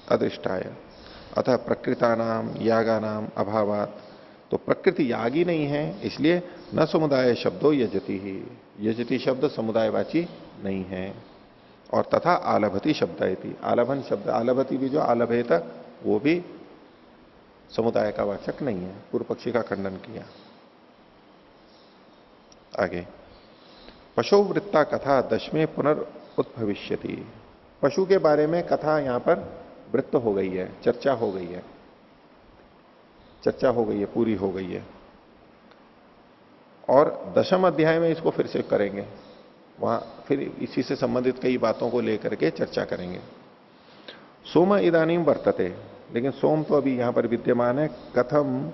अदृष्टाय। अतः प्रकृता नाम यागा नाम अभावात, तो प्रकृति यागी नहीं है, इसलिए न समुदाय शब्दों यजति ही, यजति शब्द समुदायवाची नहीं है। और तथा आलभति शब्द है, आलभन शब्द, आलभति भी जो आलभेत, वो भी समुदाय का वाचक नहीं है। पूर्व पक्षी का खंडन किया। आगे पशु वृत्ता कथा दशमें पुनर्उद्भविष्यति, पशु के बारे में कथा यहां पर वृत्त हो गई है, चर्चा हो गई है, चर्चा हो गई है, पूरी हो गई है। और दशम अध्याय में इसको फिर से करेंगे, वहां फिर इसी से संबंधित कई बातों को लेकर के चर्चा करेंगे। सोम इदानीम वर्तते, लेकिन सोम तो अभी यहां पर विद्यमान है। कथम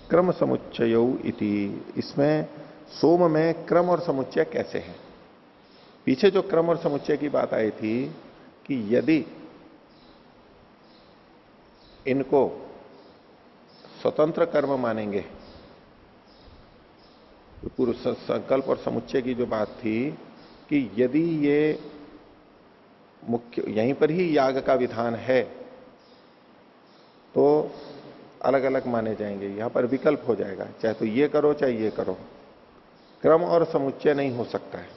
क्रम समुच्चयो इति, इसमें सोम में क्रम और समुच्चय कैसे है? पीछे जो क्रम और समुच्चय की बात आई थी कि यदि इनको स्वतंत्र कर्म मानेंगे, तो पूर्व संकल्प और समुच्चय की जो बात थी कि यदि ये मुख्य यहीं पर ही याग का विधान है, तो अलग अलग माने जाएंगे, यहां पर विकल्प हो जाएगा, चाहे तो ये करो चाहे ये करो, क्रम और समुच्चय नहीं हो सकता है।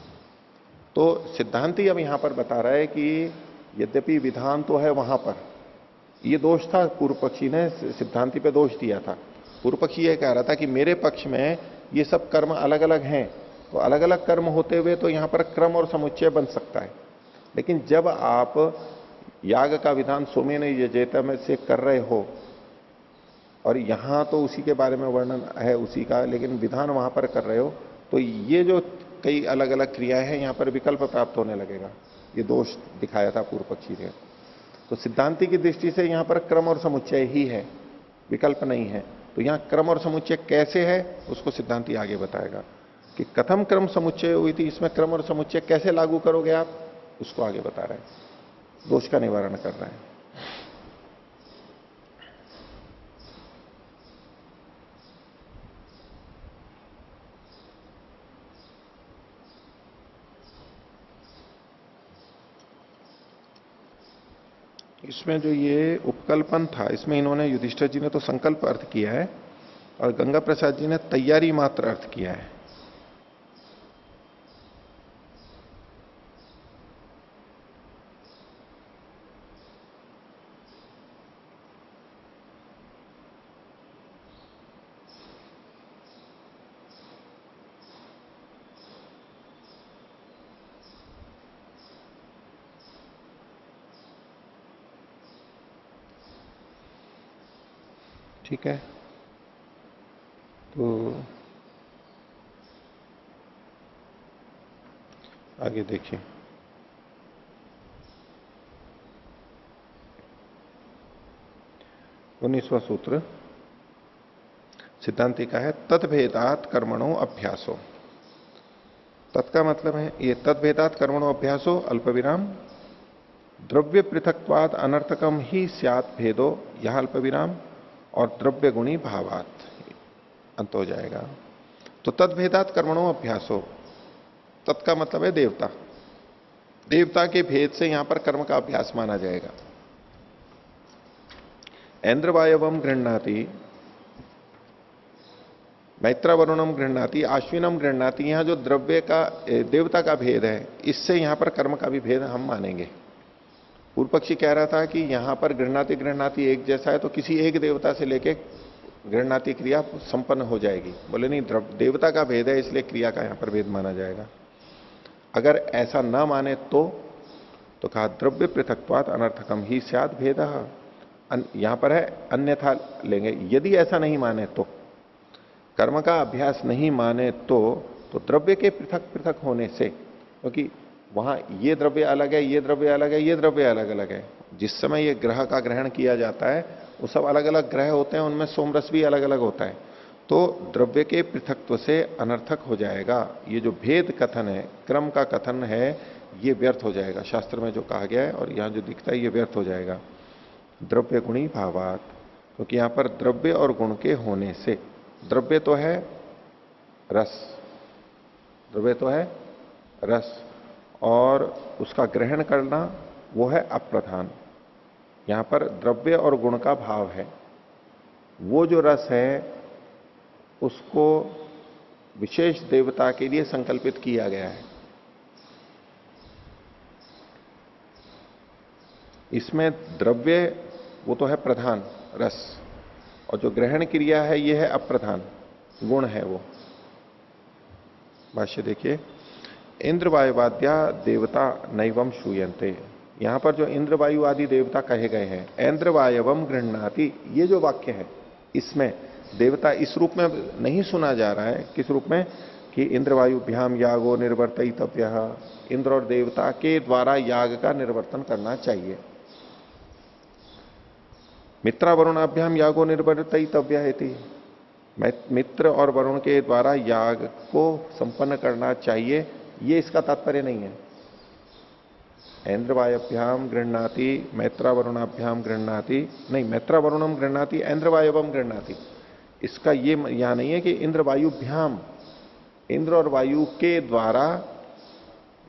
तो सिद्धांती अब यहां पर बता रहा है कि यद्यपि विधान तो है वहां पर, ये दोष था पूर्व पक्षी ने सिद्धांति पे दोष दिया था। पूर्व पक्षी ये कह रहा था कि मेरे पक्ष में ये सब कर्म अलग अलग हैं, तो अलग अलग कर्म होते हुए तो यहां पर क्रम और समुच्चय बन सकता है, लेकिन जब आप याग का विधान सोमेन यजेत में से कर रहे हो, और यहां तो उसी के बारे में वर्णन है उसी का, लेकिन विधान वहां पर कर रहे हो, तो ये जो कई अलग अलग क्रियाएं हैं यहां पर विकल्प प्राप्त होने लगेगा। ये दोष दिखाया था पूर्व पक्षी ने। तो सिद्धांति की दृष्टि से यहां पर क्रम और समुच्चय ही है, विकल्प नहीं है। तो यहां क्रम और समुच्चय कैसे है उसको सिद्धांति आगे बताएगा कि कथम क्रम समुच्चय हुई थी, इसमें क्रम और समुच्चय कैसे लागू करोगे आप, उसको आगे बता रहे हैं, दोष का निवारण कर रहे हैं। इसमें जो ये उपकल्पन था, इसमें इन्होंने युधिष्ठिर जी ने तो संकल्प अर्थ किया है और गंगा प्रसाद जी ने तैयारी मात्र अर्थ किया है। ठीक है, तो आगे देखिए। उन्नीसवां सूत्र सिद्धांति का है तद्भेदात कर्मणो अभ्यासो। तत् का मतलब है ये तद्भेदात कर्मणो अभ्यासो अल्प विराम द्रव्य पृथक्वाद अनर्थकम ही स्यात् भेदो यह अल्प विराम और द्रव्य गुणी भावात अंत हो जाएगा। तो तद्भेदात कर्मणों अभ्यासो, तत् का मतलब है देवता, देवता के भेद से यहां पर कर्म का अभ्यास माना जाएगा। ऐन्द्रवायवम गृह्णाति मैत्रावरुणम गृह्णाति आश्विनम गृह्णाति, यहां जो द्रव्य का देवता का भेद है, इससे यहां पर कर्म का भी भेद हम मानेंगे। पूर्व पक्षी कह रहा था कि यहां पर गृह्णाति एक जैसा है, तो किसी एक देवता से लेके गृह्णाति क्रिया संपन्न हो जाएगी। बोले नहीं, देवता का भेद है इसलिए क्रिया का यहां पर भेद माना जाएगा। अगर ऐसा ना माने तो कहा द्रव्य पृथक्वात अनर्थकम ही स्यात् भेद, यहां पर है अन्यथा लेंगे। यदि ऐसा नहीं माने तो, कर्म का अभ्यास नहीं माने तो द्रव्य के पृथक पृथक होने से, क्योंकि वहां ये द्रव्य अलग है, ये द्रव्य अलग है, ये द्रव्य अलग अलग है। जिस समय ये ग्रह का ग्रहण किया जाता है वो सब अलग अलग ग्रह होते हैं, उनमें सोमरस भी अलग अलग होता है। तो द्रव्य के पृथक्त्व से अनर्थक हो जाएगा। ये जो भेद कथन है, क्रम का कथन है, ये व्यर्थ हो जाएगा। शास्त्र में जो कहा गया है और यहां जो दिखता है ये व्यर्थ हो जाएगा। द्रव्य गुणी भावात, क्योंकि यहां पर द्रव्य और गुण के होने से, द्रव्य तो है रस, द्रव्य तो है रस, और उसका ग्रहण करना वो है अप्रधान। यहां पर द्रव्य और गुण का भाव है। वो जो रस है उसको विशेष देवता के लिए संकल्पित किया गया है। इसमें द्रव्य वो तो है प्रधान रस, और जो ग्रहण क्रिया है ये है अप्रधान, गुण है वो। भाष्य देखिए, इंद्रवायुवाद्या देवता नैवम शूयन्ते, यहां पर जो इंद्रवायु आदि देवता कहे गए हैं, ऐन्द्रवायवम गृह्णाति, ये जो वाक्य है इसमें देवता इस रूप में नहीं सुना जा रहा है। किस रूप में कि इंद्रवायुभ्याम यागो निर्वर्तितव्यः, इंद्र और देवता के द्वारा याग का निर्वर्तन करना चाहिए। मित्रावरुणाभ्याम यागो निर्वर्तितव्यः इति, मित्र और वरुण के द्वारा याग को संपन्न करना चाहिए, ये इसका तात्पर्य नहीं है। ऐन्द्रवायभ्याम गृह्णाति मैत्रावरुणाभ्याम गृह्णाति, नहीं, मैत्रावरुणम गृह्णाति ऐन्द्रवायवम गृह्णाति, इसका ये यहां नहीं है कि इंद्रवायुभ्याम, इंद्र और वायु के द्वारा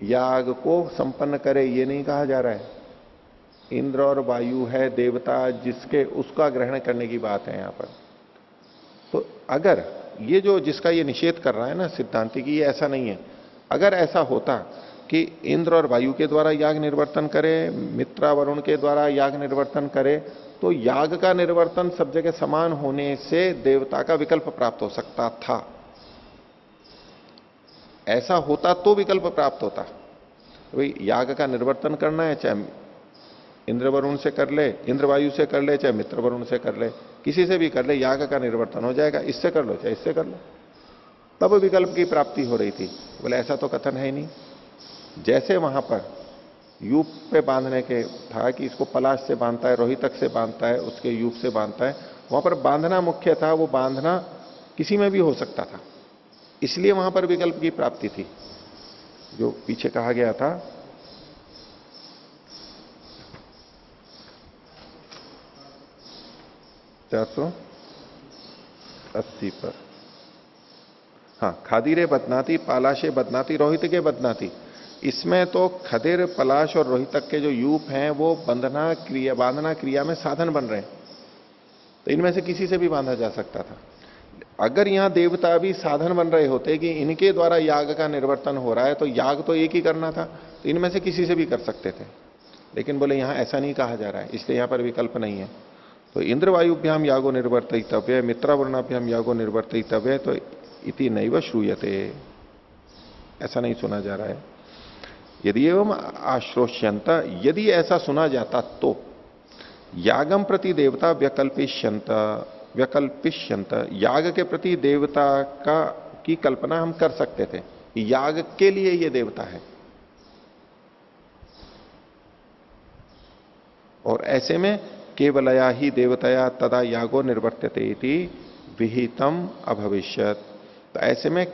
याग को संपन्न करे, ये नहीं कहा जा रहा है। इंद्र और वायु है देवता जिसके, उसका ग्रहण करने की बात है यहां पर। तो अगर ये जो जिसका ये निषेध कर रहा है ना सिद्धांति की, ये ऐसा नहीं है। अगर ऐसा होता कि इंद्र और वायु के द्वारा याग निर्वर्तन करे, मित्रा वरुण के द्वारा याग निर्वर्तन करे, तो याग का निर्वर्तन सब जगह समान होने से देवता का विकल्प प्राप्त हो सकता था। ऐसा होता तो विकल्प प्राप्त होता। तो भाई याग का निर्वर्तन करना है, चाहे इंद्र वरुण से कर ले, इंद्र वायु से कर ले, चाहे मित्र वरुण से कर ले, किसी से भी कर ले, याग का निर्वर्तन हो जाएगा। इससे कर लो चाहे इससे कर लो, तब विकल्प की प्राप्ति हो रही थी। बोले ऐसा तो कथन है ही नहीं। जैसे वहां पर यूप पे बांधने के था कि इसको पलाश से बांधता है, रोहितक से बांधता है, उसके यूप से बांधता है, वहां पर बांधना मुख्य था। वो बांधना किसी में भी हो सकता था, इसलिए वहां पर विकल्प की प्राप्ति थी। जो पीछे कहा गया था 480 पर, हाँ, खादिरे बदनाती पालाशे बदनाती रोहित के बदनाती, इसमें तो खदिर पलाश और रोहितक के जो यूप हैं वो बांधना क्रिया में साधन बन रहे हैं। तो इनमें से किसी से भी बांधा जा सकता था। अगर यहां देवता भी साधन बन रहे होते कि इनके द्वारा याग का निर्वर्तन हो रहा है, तो याग तो एक ही करना था, तो इनमें से किसी से भी कर सकते थे। लेकिन बोले यहां ऐसा नहीं कहा जा रहा है, इसलिए यहां पर विकल्प नहीं है। तो इंद्रवायुभ्याम यागो निर्वर्तितव्य, मित्रावर्णाभ्याम यागो निर्वर्तितव्य, तो इति नैव श्रूयते, ऐसा नहीं सुना जा रहा है। यदि एवं आश्रोष्यंत, यदि ऐसा सुना जाता तो यागम प्रति देवता व्यकल्पिष्यंत, याग के प्रति देवता का की कल्पना हम कर सकते थे, याग के लिए ये देवता है। और ऐसे में केवलया ही देवतया तदा यागो निर्वर्त्यते इति विहितम अभविष्यत। तो ऐसे में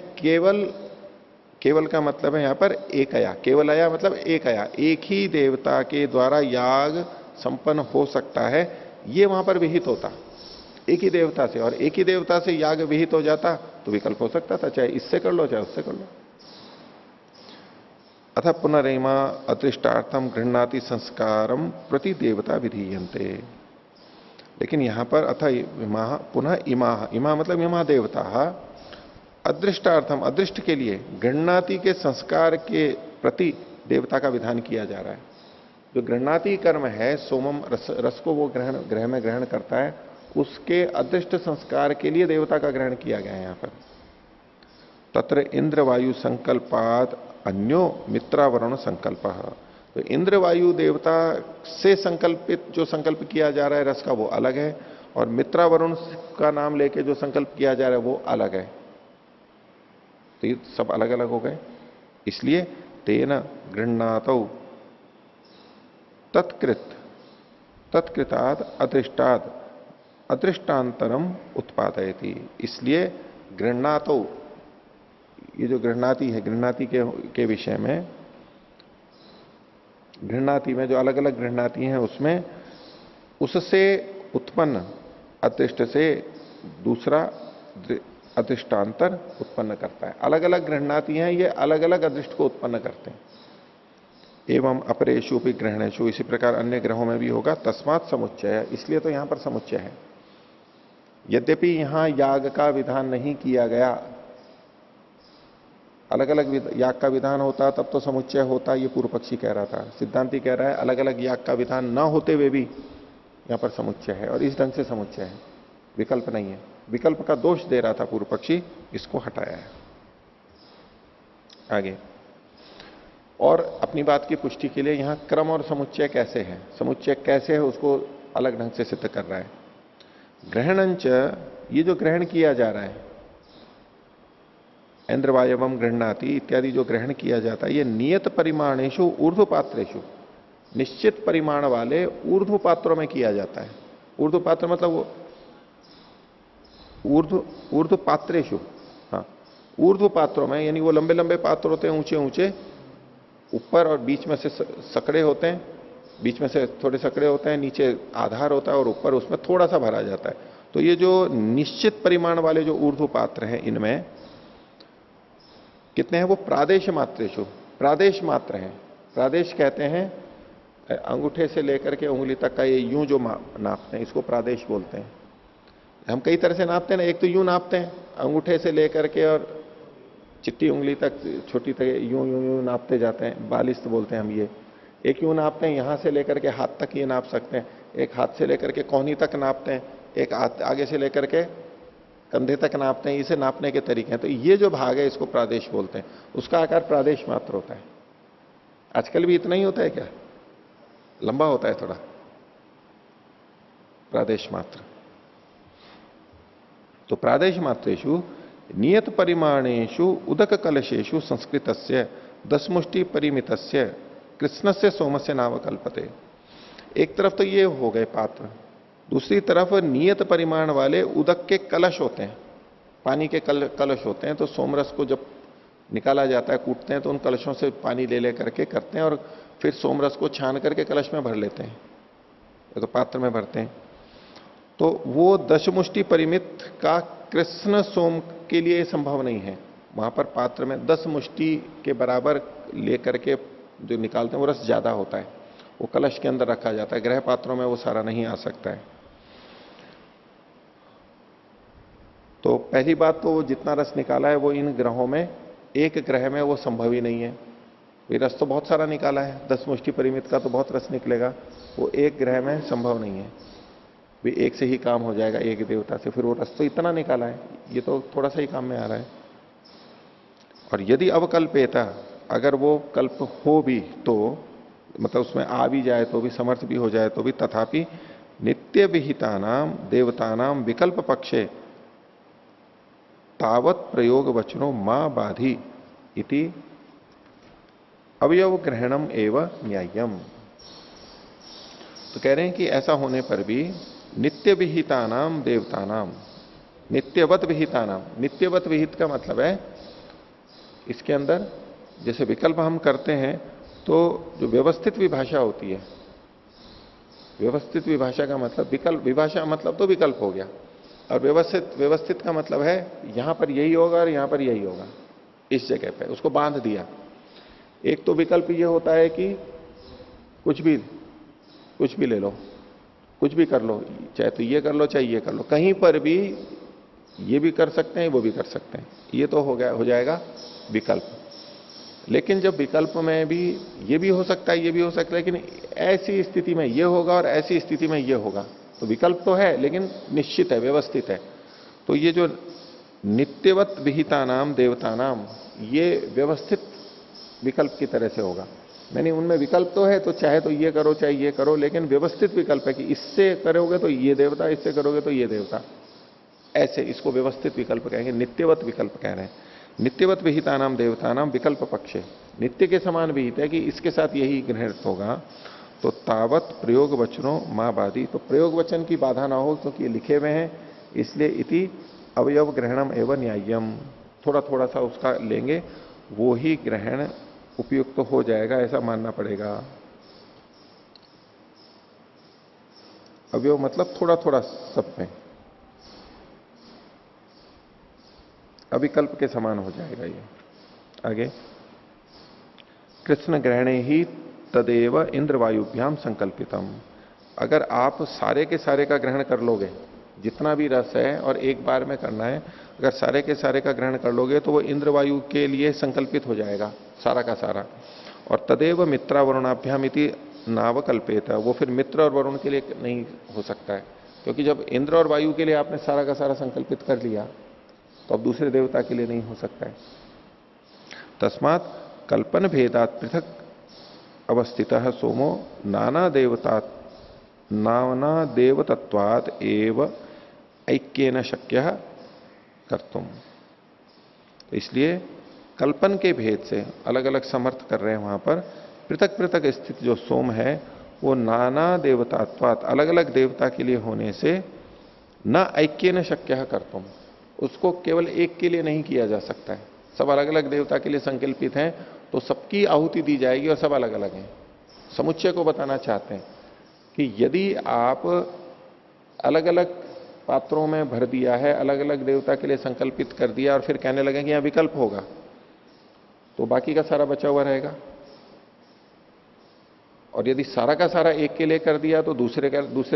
केवल का मतलब है यहां पर एकया, केवलया मतलब एकया, एक ही देवता के द्वारा याग संपन्न हो सकता है, ये वहां पर विहित होता एक ही देवता से। और एक ही देवता से याग विहित हो जाता तो विकल्प हो सकता था, चाहे इससे कर लो चाहे उससे कर लो। अथ पुनरिमा अदृष्टार्थम गृह्णाति संस्कारम प्रति देवता विधीयन्ते। लेकिन यहां पर अथ पुनः इमा मतलब इमा देवता अदृष्टार्थम, अदृष्ट के लिए, गृह्णाति के संस्कार के प्रति देवता का विधान किया जा रहा है। जो गृह्णाति कर्म है, सोमम रस को वो ग्रह में ग्रहण करता है, उसके अदृष्ट संस्कार के लिए देवता का ग्रहण किया गया है यहां पर। तत्र इंद्र वायु संकल्पात अन्यो मित्रावरुण संकल्प। तो इंद्र वायु देवता से संकल्पित जो संकल्प किया जा रहा है रस का, वो अलग है, और मित्रावरुण का नाम लेके जो संकल्प किया जा रहा है वो अलग है। तो ये सब अलग अलग हो गए। इसलिए तेन गृह्णातौ तत्कृताद अदृष्टाद अदृष्टांतरम उत्पादयति। इसलिए गृह्णातौ, ये जो गृह्णाति है, गृह्णाति के विषय में, गृह्णाति में जो अलग अलग गृह्णाति हैं उसमें उससे उत्पन्न अदृष्ट से दूसरा अदृष्टांतर उत्पन्न करता है। अलग अलग गृह्णाति हैं, ये अलग अलग अदृष्ट को उत्पन्न करते हैं। एवं अपरेशु भी ग्रहणेशु, इसी प्रकार अन्य ग्रहों में भी होगा। तस्मात् समुच्चय, इसलिए तो यहां पर समुच्चय है। यद्यपि यहां याग का विधान नहीं किया गया, अलग अलग याग का विधान होता तब तो समुच्चय होता, ये पूर्व पक्षी कह रहा था। सिद्धांति कह रहा है अलग अलग याग का विधान न होते हुए भी यहां पर समुच्चय है, और इस ढंग से समुच्चय है, विकल्प नहीं है। विकल्प का दोष दे रहा था पूर्व पक्षी, इसको हटाया है। आगे और अपनी बात की पुष्टि के लिए यहां क्रम और समुच्चय कैसे है, समुच्चय कैसे है, उसको अलग ढंग से सिद्ध कर रहा है। ग्रहणंच, ये जो ग्रहण किया जा रहा है, इंद्रवायवम गृह्णाति इत्यादि जो ग्रहण किया जाता है, ये नियत परिमाणेशु ऊर्ध्व पात्रेशु, निश्चित परिमाण वाले ऊर्ध्व पात्रों में किया जाता है। ऊर्ध्व पात्र मतलब वो ऊर्ध्व पात्रेशु, हाँ, ऊर्ध्व पात्रों में, यानी वो लंबे लंबे पात्र होते हैं, ऊंचे ऊंचे, ऊपर और बीच में से सकड़े होते हैं, बीच में से थोड़े सकड़े होते हैं, नीचे आधार होता है और ऊपर उसमें थोड़ा सा भरा जाता है। तो ये जो निश्चित परिमाण वाले जो ऊर्ध्व पात्र हैं, इनमें कितने हैं? वो प्रादेश मात्रेशु, प्रादेश मात्र हैं। प्रादेश कहते हैं अंगूठे से लेकर के उंगली तक का ये यूं जो नापते हैं इसको प्रादेश बोलते हैं। हम कई तरह से नापते हैं ना, एक तो यूं नापते हैं अंगूठे से लेकर के और चिट्टी उंगली तक, छोटी तक यूं यूं यूं नापते जाते हैं, बालिश बोलते हैं हम ये। एक यूं नापते हैं, यहां से लेकर के हाथ तक ये नाप सकते हैं, एक हाथ से लेकर के कोहनी तक नापते हैं, एक हाथ आगे से लेकर के कंधे तक नापते हैं। इसे नापने के तरीके हैं। तो ये जो भाग है इसको प्रादेश बोलते हैं। उसका आकार प्रादेश मात्र होता है। आजकल भी इतना ही होता है क्या? लंबा होता है थोड़ा, प्रादेश मात्र। तो प्रादेश मात्रेषु नियत परिमाणेषु उदक कलशेषु संस्कृतस्य 10 मुष्टि परिमितस्य कृष्णस्य सोमस्य नाम कल्पते। एक तरफ तो ये हो गए पात्र, दूसरी तरफ नियत परिमाण वाले उदक के कलश होते हैं, पानी के कलश होते हैं। तो सोमरस को जब निकाला जाता है, कूटते हैं, तो उन कलशों से पानी ले करके करते हैं और फिर सोमरस को छान करके कलश में भर लेते हैं, तो पात्र में भरते हैं। तो वो 10 मुष्टि परिमित का कृष्ण सोम के लिए संभव नहीं है। वहां पर पात्र में 10 मुष्टि के बराबर लेकर के जो निकालते हैं वो रस ज्यादा होता है, वो कलश के अंदर रखा जाता है। गृह पात्रों में वो सारा नहीं आ सकता है। तो पहली बात तो वो जितना रस निकाला है वो इन ग्रहों में, एक ग्रह में वो संभव ही नहीं है। ये रस तो बहुत सारा निकाला है, 10 मुष्टि परिमित का तो बहुत रस निकलेगा, वो एक ग्रह में संभव नहीं है। भी एक से ही काम हो जाएगा, एक देवता से, फिर वो रस तो इतना निकाला है, ये तो थोड़ा सा ही काम में आ रहा है। और यदि अवकल्पेता, अगर वो कल्प हो भी तो, मतलब उसमें आ भी जाए तो भी, समर्थ भी हो जाए तो भी, तथापि नित्य विहितानाम देवतानाम विकल्प पक्षे तावत प्रयोग वचनो मां बाधि इति अवयव ग्रहणम एवं न्याय्यम। तो कह रहे हैं कि ऐसा होने पर भी नित्य विहितानाम देवतानाम, नित्यवत विहितानाम, नित्यवत विहित का मतलब है इसके अंदर जैसे विकल्प हम करते हैं तो जो व्यवस्थित विभाषा होती है, व्यवस्थित विभाषा का मतलब विकल्प, विभाषा मतलब तो विकल्प हो गया, और व्यवस्थित का मतलब है यहां पर यही होगा और यहां पर यही होगा, इस जगह पे उसको बांध दिया। एक तो विकल्प ये होता है कि कुछ भी ले लो, कुछ भी कर लो, चाहे तो ये कर लो चाहे ये कर लो, कहीं पर भी ये भी कर सकते हैं वो भी कर सकते हैं, ये तो हो जाएगा विकल्प। लेकिन जब विकल्प में भी ये भी हो सकता है ये भी हो सकता है, लेकिन ऐसी स्थिति में ये होगा और ऐसी स्थिति में ये होगा, तो विकल्प तो है लेकिन निश्चित है, व्यवस्थित है। तो ये जो नित्यवत विहिता नाम देवता नाम, ये व्यवस्थित विकल्प की तरह से होगा। यानी उनमें विकल्प तो है, तो चाहे तो ये करो चाहे ये करो, लेकिन व्यवस्थित विकल्प है कि इससे करोगे तो ये देवता, इससे करोगे तो ये देवता, ऐसे इसको व्यवस्थित विकल्प कहेंगे, नित्यवत विकल्प कह रहे हैं। नित्यवत विहिता नाम देवता नाम विकल्प पक्षे, नित्य के समान विहित है कि इसके साथ यही गृहित होगा। तो तावत प्रयोग वचनों मां बाधी, तो प्रयोग वचन की बाधा ना हो क्योंकि ये लिखे हुए हैं, इसलिए इति अवयव ग्रहणम एवं न्याय्यम, थोड़ा थोड़ा सा उसका लेंगे वो ही ग्रहण उपयुक्त तो हो जाएगा, ऐसा मानना पड़ेगा। अवयव मतलब थोड़ा थोड़ा सब में, अविकल्प के समान हो जाएगा ये। आगे कृष्ण ग्रहणे ही तदेव इंद्रवायुभ्याम संकल्पितम, अगर आप सारे के सारे का ग्रहण कर लोगे, जितना भी रस है और एक बार में करना है, अगर सारे के सारे का ग्रहण कर लोगे तो वो इंद्रवायु के लिए संकल्पित हो जाएगा सारा का सारा। और तदेव मित्रा वरुणाभ्याम इति नावकल्पेत, वो फिर मित्र और वरुण के लिए नहीं हो सकता है, क्योंकि जब इंद्र और वायु के लिए आपने सारा का सारा संकल्पित कर लिया तो अब दूसरे देवता के लिए नहीं हो सकता है। तस्मात् कल्पन भेदात पृथक अवस्थित सोमो नाना देवतत्वात् एव ऐक्येन शक्य कर्तुम। तो इसलिए कल्पन के भेद से अलग अलग समर्थ कर रहे हैं, वहां पर पृथक पृथक स्थित जो सोम है वो नाना देवतात्वात्, अलग अलग देवता के लिए होने से न ऐक्येन शक्य कर्तुम, उसको केवल एक के लिए नहीं किया जा सकता है। सब अलग अलग देवता के लिए संकल्पित हैं तो सबकी आहुति दी जाएगी और सब अलग अलग हैं। समुच्चय को बताना चाहते हैं कि यदि आप अलग अलग पात्रों में भर दिया है, अलग अलग देवता के लिए संकल्पित कर दिया और फिर कहने लगे कि यहां विकल्प होगा, तो बाकी का सारा बचा हुआ रहेगा। और यदि सारा का सारा एक के लिए कर दिया तो दूसरे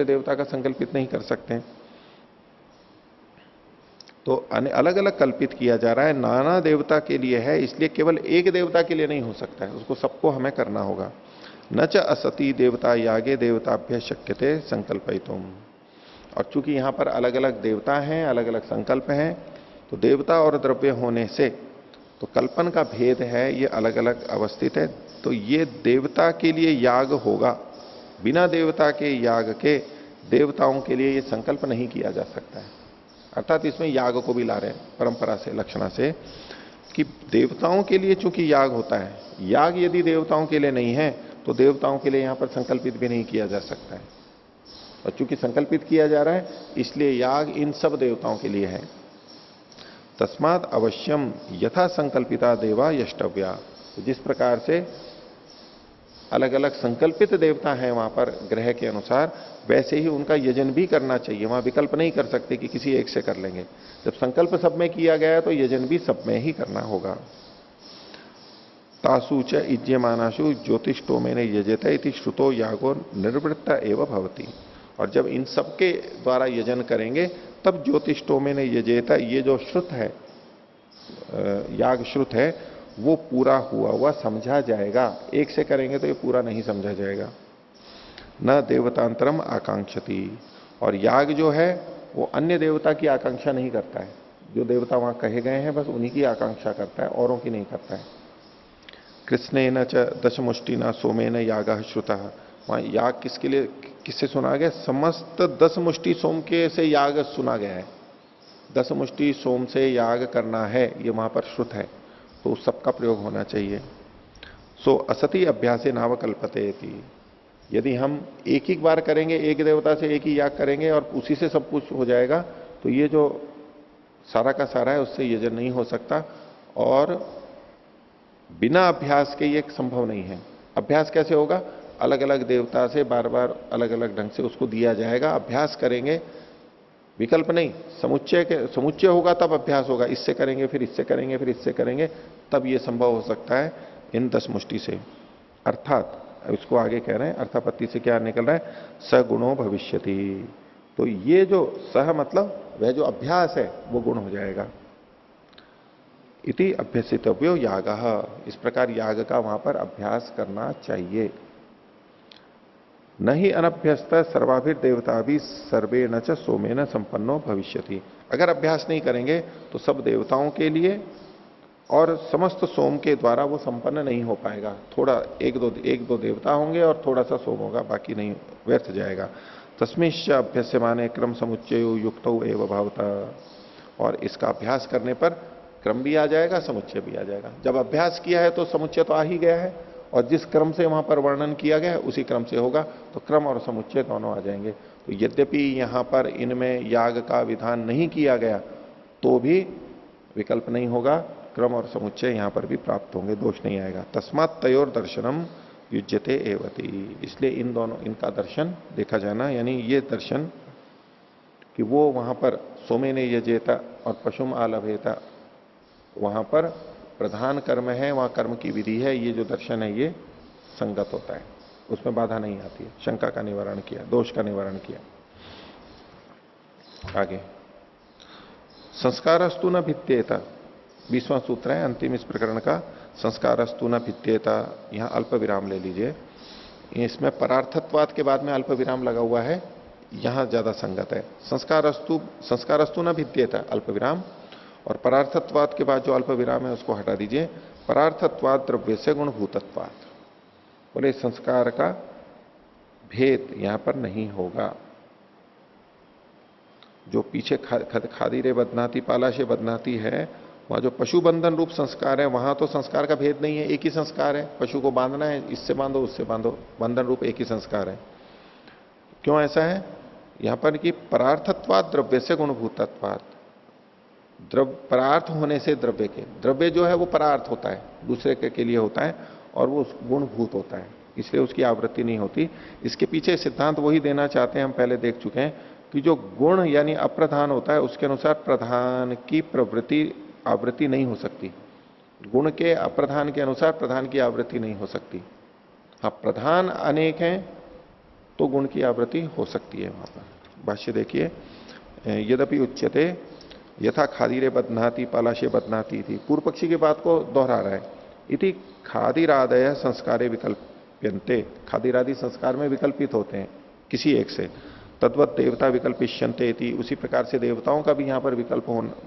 देवता का संकल्पित नहीं कर सकते हैं। तो अलग अलग कल्पित किया जा रहा है, नाना देवता के लिए है, इसलिए केवल एक देवता के लिए नहीं हो सकता है, उसको सबको हमें करना होगा। न च असती देवता यागे देवताभ्य शक्यते संकल्पयितुम। और चूंकि यहां पर अलग अलग देवता हैं, अलग अलग संकल्प हैं, तो देवता और द्रव्य होने से तो कल्पन का भेद है, ये अलग अलग अवस्थित है। तो ये देवता के लिए याग होगा, बिना देवता के याग के देवताओं के लिए ये संकल्प नहीं किया जा सकता है। अर्थात इसमें याग को भी ला रहे हैं परंपरा से, लक्षणा से, कि देवताओं के लिए चूंकि याग होता है, याग यदि देवताओं के लिए नहीं है तो देवताओं के लिए यहां पर संकल्पित भी नहीं किया जा सकता है। और चूंकि संकल्पित किया जा रहा है इसलिए याग इन सब देवताओं के लिए है। तस्मात अवश्यम यथा संकल्पिता देवा यष्टव्या। जिस प्रकार से अलग अलग संकल्पित देवता हैं वहां पर ग्रह के अनुसार, वैसे ही उनका यजन भी करना चाहिए। वहां विकल्प नहीं कर सकते कि किसी एक से कर लेंगे। जब संकल्प सब में किया गया है तो यजन भी सब में ही करना होगा। तासु च इज्यमानाशु ज्योतिष्टोमेन यजते इति श्रुतो यागो निर्वृत्त एव भवति। और जब इन सबके द्वारा यजन करेंगे तब ज्योतिष्टोमेन यजेता, ये जो श्रुत है, याग श्रुत है, वो पूरा हुआ समझा जाएगा। एक से करेंगे तो ये पूरा नहीं समझा जाएगा। न देवतांतरम आकांक्षति। और याग जो है वो अन्य देवता की आकांक्षा नहीं करता है। जो देवता वहां कहे गए हैं बस उन्हीं की आकांक्षा करता है, औरों की नहीं करता है। कृष्णेन च दशमुष्टिना सोमेन याग श्रुतः। वहां याग किसके लिए, किससे सुना गया? समस्त 10 मुष्टि सोम के से याग सुना गया है। 10 मुष्टि सोम से याग करना है, ये वहां पर श्रुत है, तो उस सबका प्रयोग होना चाहिए। सो असति अभ्यासे नावकल्पते थी। यदि हम एक ही बार करेंगे, एक देवता से एक ही याग करेंगे और उसी से सब कुछ हो जाएगा, तो ये जो सारा का सारा है उससे यजन नहीं हो सकता। और बिना अभ्यास के ये संभव नहीं है। अभ्यास कैसे होगा? अलग अलग देवता से बार बार अलग अलग ढंग से उसको दिया जाएगा। अभ्यास करेंगे, विकल्प नहीं, समुच्चय होगा तब अभ्यास होगा। इससे करेंगे, फिर इससे करेंगे, फिर इससे करेंगे, तब ये संभव हो सकता है इन 10 मुष्टि से। अर्थात इसको आगे कह रहे हैं, अर्थापत्ति से क्या निकल रहा है? सगुणो भविष्यति। तो ये जो सह मतलब वह जो अभ्यास है वो गुण हो जाएगा। इति अभ्यसितव्यो याग। इस प्रकार याग का वहां पर अभ्यास करना चाहिए। नहीं अनभ्यस्त सर्वाभिर देवता भी सर्वे न च सोमेन संपन्नो भविष्यति। अगर अभ्यास नहीं करेंगे तो सब देवताओं के लिए और समस्त सोम के द्वारा वो संपन्न नहीं हो पाएगा। थोड़ा एक दो देवता होंगे और थोड़ा सा सोम होगा, बाकी नहीं, व्यर्थ जाएगा। तस्मिश्च अभ्यस्यमाने क्रम समुच्चयो युक्तो एव भावता। और इसका अभ्यास करने पर क्रम भी आ जाएगा, समुच्चय भी आ जाएगा। जब अभ्यास किया है तो समुच्चय तो आ ही गया है, और जिस क्रम से वहां पर वर्णन किया गया है उसी क्रम से होगा, तो क्रम और समुच्चय दोनों आ जाएंगे। तो यद्यपि यहां पर इनमें याग का विधान नहीं किया गया तो भी विकल्प नहीं होगा, क्रम और समुच्चय यहां पर भी प्राप्त होंगे, दोष नहीं आएगा। तस्मात् तयोर दर्शनम युज्यते एवति। इसलिए इन दोनों, इनका दर्शन देखा जाना, यानी ये दर्शन कि वो वहां पर सोमेने यजेता और पशुम आलभेता, वहां पर प्रधान कर्म है, वहां कर्म की विधि है, ये जो दर्शन है ये संगत होता है, उसमें बाधा नहीं आती है। शंका का निवारण किया, दोष का निवारण किया। आगे संस्कारस्तु न भित्तेता, 20वां सूत्र है अंतिम इस प्रकरण का। संस्कारस्तु न भित्तेता, यहां अल्प विराम ले लीजिए। इसमें परार्थत्वाद के बाद में अल्प विराम लगा हुआ है, यहां ज्यादा संगत है। संस्कारस्तु न भित्तेता अल्प विराम, और परार्थत्वाद के बाद जो अल्प विराम है उसको हटा दीजिए। परार्थत्वाद द्रव्य से गुणभूतत्वाद, बोले संस्कार का भेद यहां पर नहीं होगा। जो पीछे खादी रे बदनाती पालाशे बदनाती है, वहां जो पशु बंधन रूप संस्कार है वहां तो संस्कार का भेद नहीं है, एक ही संस्कार है। पशु को बांधना है, इससे बांधो उससे बांधो, बंधन रूप एक ही संस्कार है। क्यों ऐसा है? यहां पर कि परार्थत्वाद द्रव्य से गुणभूतत्वाद, परार्थ होने से द्रव्य के, द्रव्य जो है वो परार्थ होता है, दूसरे के लिए होता है, और वो गुणभूत होता है, इसलिए उसकी आवृत्ति नहीं होती। इसके पीछे सिद्धांत वही देना चाहते हैं, हम पहले देख चुके हैं कि जो गुण यानी अप्रधान होता है उसके अनुसार प्रधान की प्रवृत्ति आवृत्ति नहीं हो सकती। गुण के अप्रधान के अनुसार प्रधान की आवृत्ति नहीं हो सकती। हाँ, प्रधान अनेक हैं तो गुण की आवृत्ति हो सकती है वहां पर। भाष्य देखिए, यद्यपि उच्यते यथा खादीरे बदनाती पलाशे बदनाती थी, पूर्व पक्षी की बात को दोहरा रहा है। इति खादीरादय संस्कारे विकल्प्यन्ते, खादीरादि संस्कार में विकल्पित होते हैं किसी एक से। तद्वत देवता विकल्पिष्यन्ते इति, उसी प्रकार से देवताओं का भी यहां पर विकल्प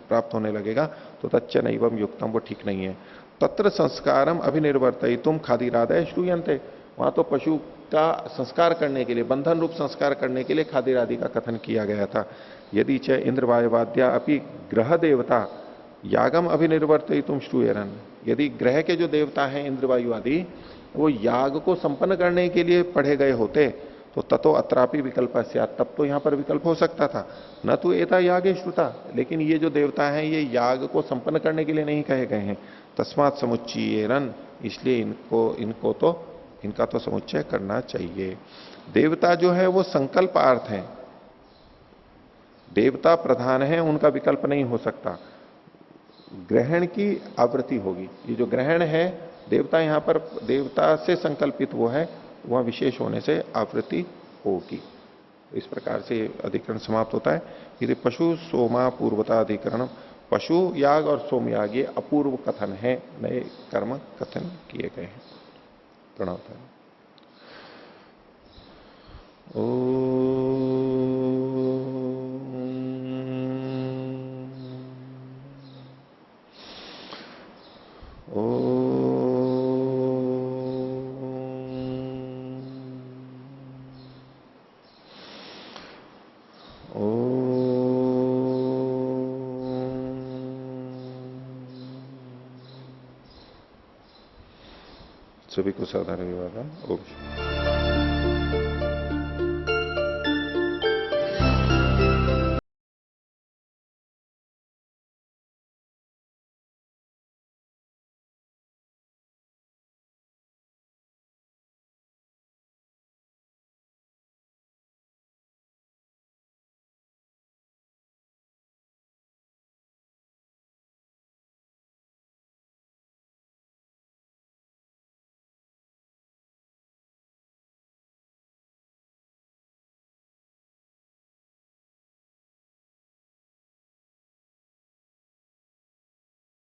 प्राप्त होने लगेगा, तो तच्च नैवम युक्तम, वो ठीक नहीं है। तत्र संस्कारम अभिनिर्वर्तयितुम खादीरादय श्रूयन्ते, वहां तो पशु का संस्कार करने के लिए, बंधन रूप संस्कार करने के लिए खादीरादि का कथन किया गया था। यदि च इंद्रवायुवाद्या अपि ग्रह देवता यागम अभिनिर्वर्तयितुम श्रूयरन, यदि ग्रह के जो देवता हैं इंद्रवायु आदि, वो याग को संपन्न करने के लिए पढ़े गए होते, तो ततो अत्रापि विकल्प स्यात्, तब तो यहां पर विकल्प हो सकता था। न तो एता यागे श्रुता, लेकिन ये जो देवता हैं ये याग को संपन्न करने के लिए नहीं कहे गए हैं। तस्मात् समुच्चयेरन, इसलिए इनका तो समुच्चय करना चाहिए। देवता जो है वो संकल्पार्थ है, देवता प्रधान है, उनका विकल्प नहीं हो सकता, ग्रहण की आवृत्ति होगी। ये जो ग्रहण है देवता, यहां पर देवता से संकल्पित वो है, वह विशेष होने से आवृत्ति होगी। इस प्रकार से अधिकरण समाप्त होता है। यदि पशु सोमा पूर्वता अधिकरण, पशु याग और सोम याग ये अपूर्व कथन है, नए कर्म कथन किए गए हैं। प्रणव है। सभी को साधारण विवाद। ओम।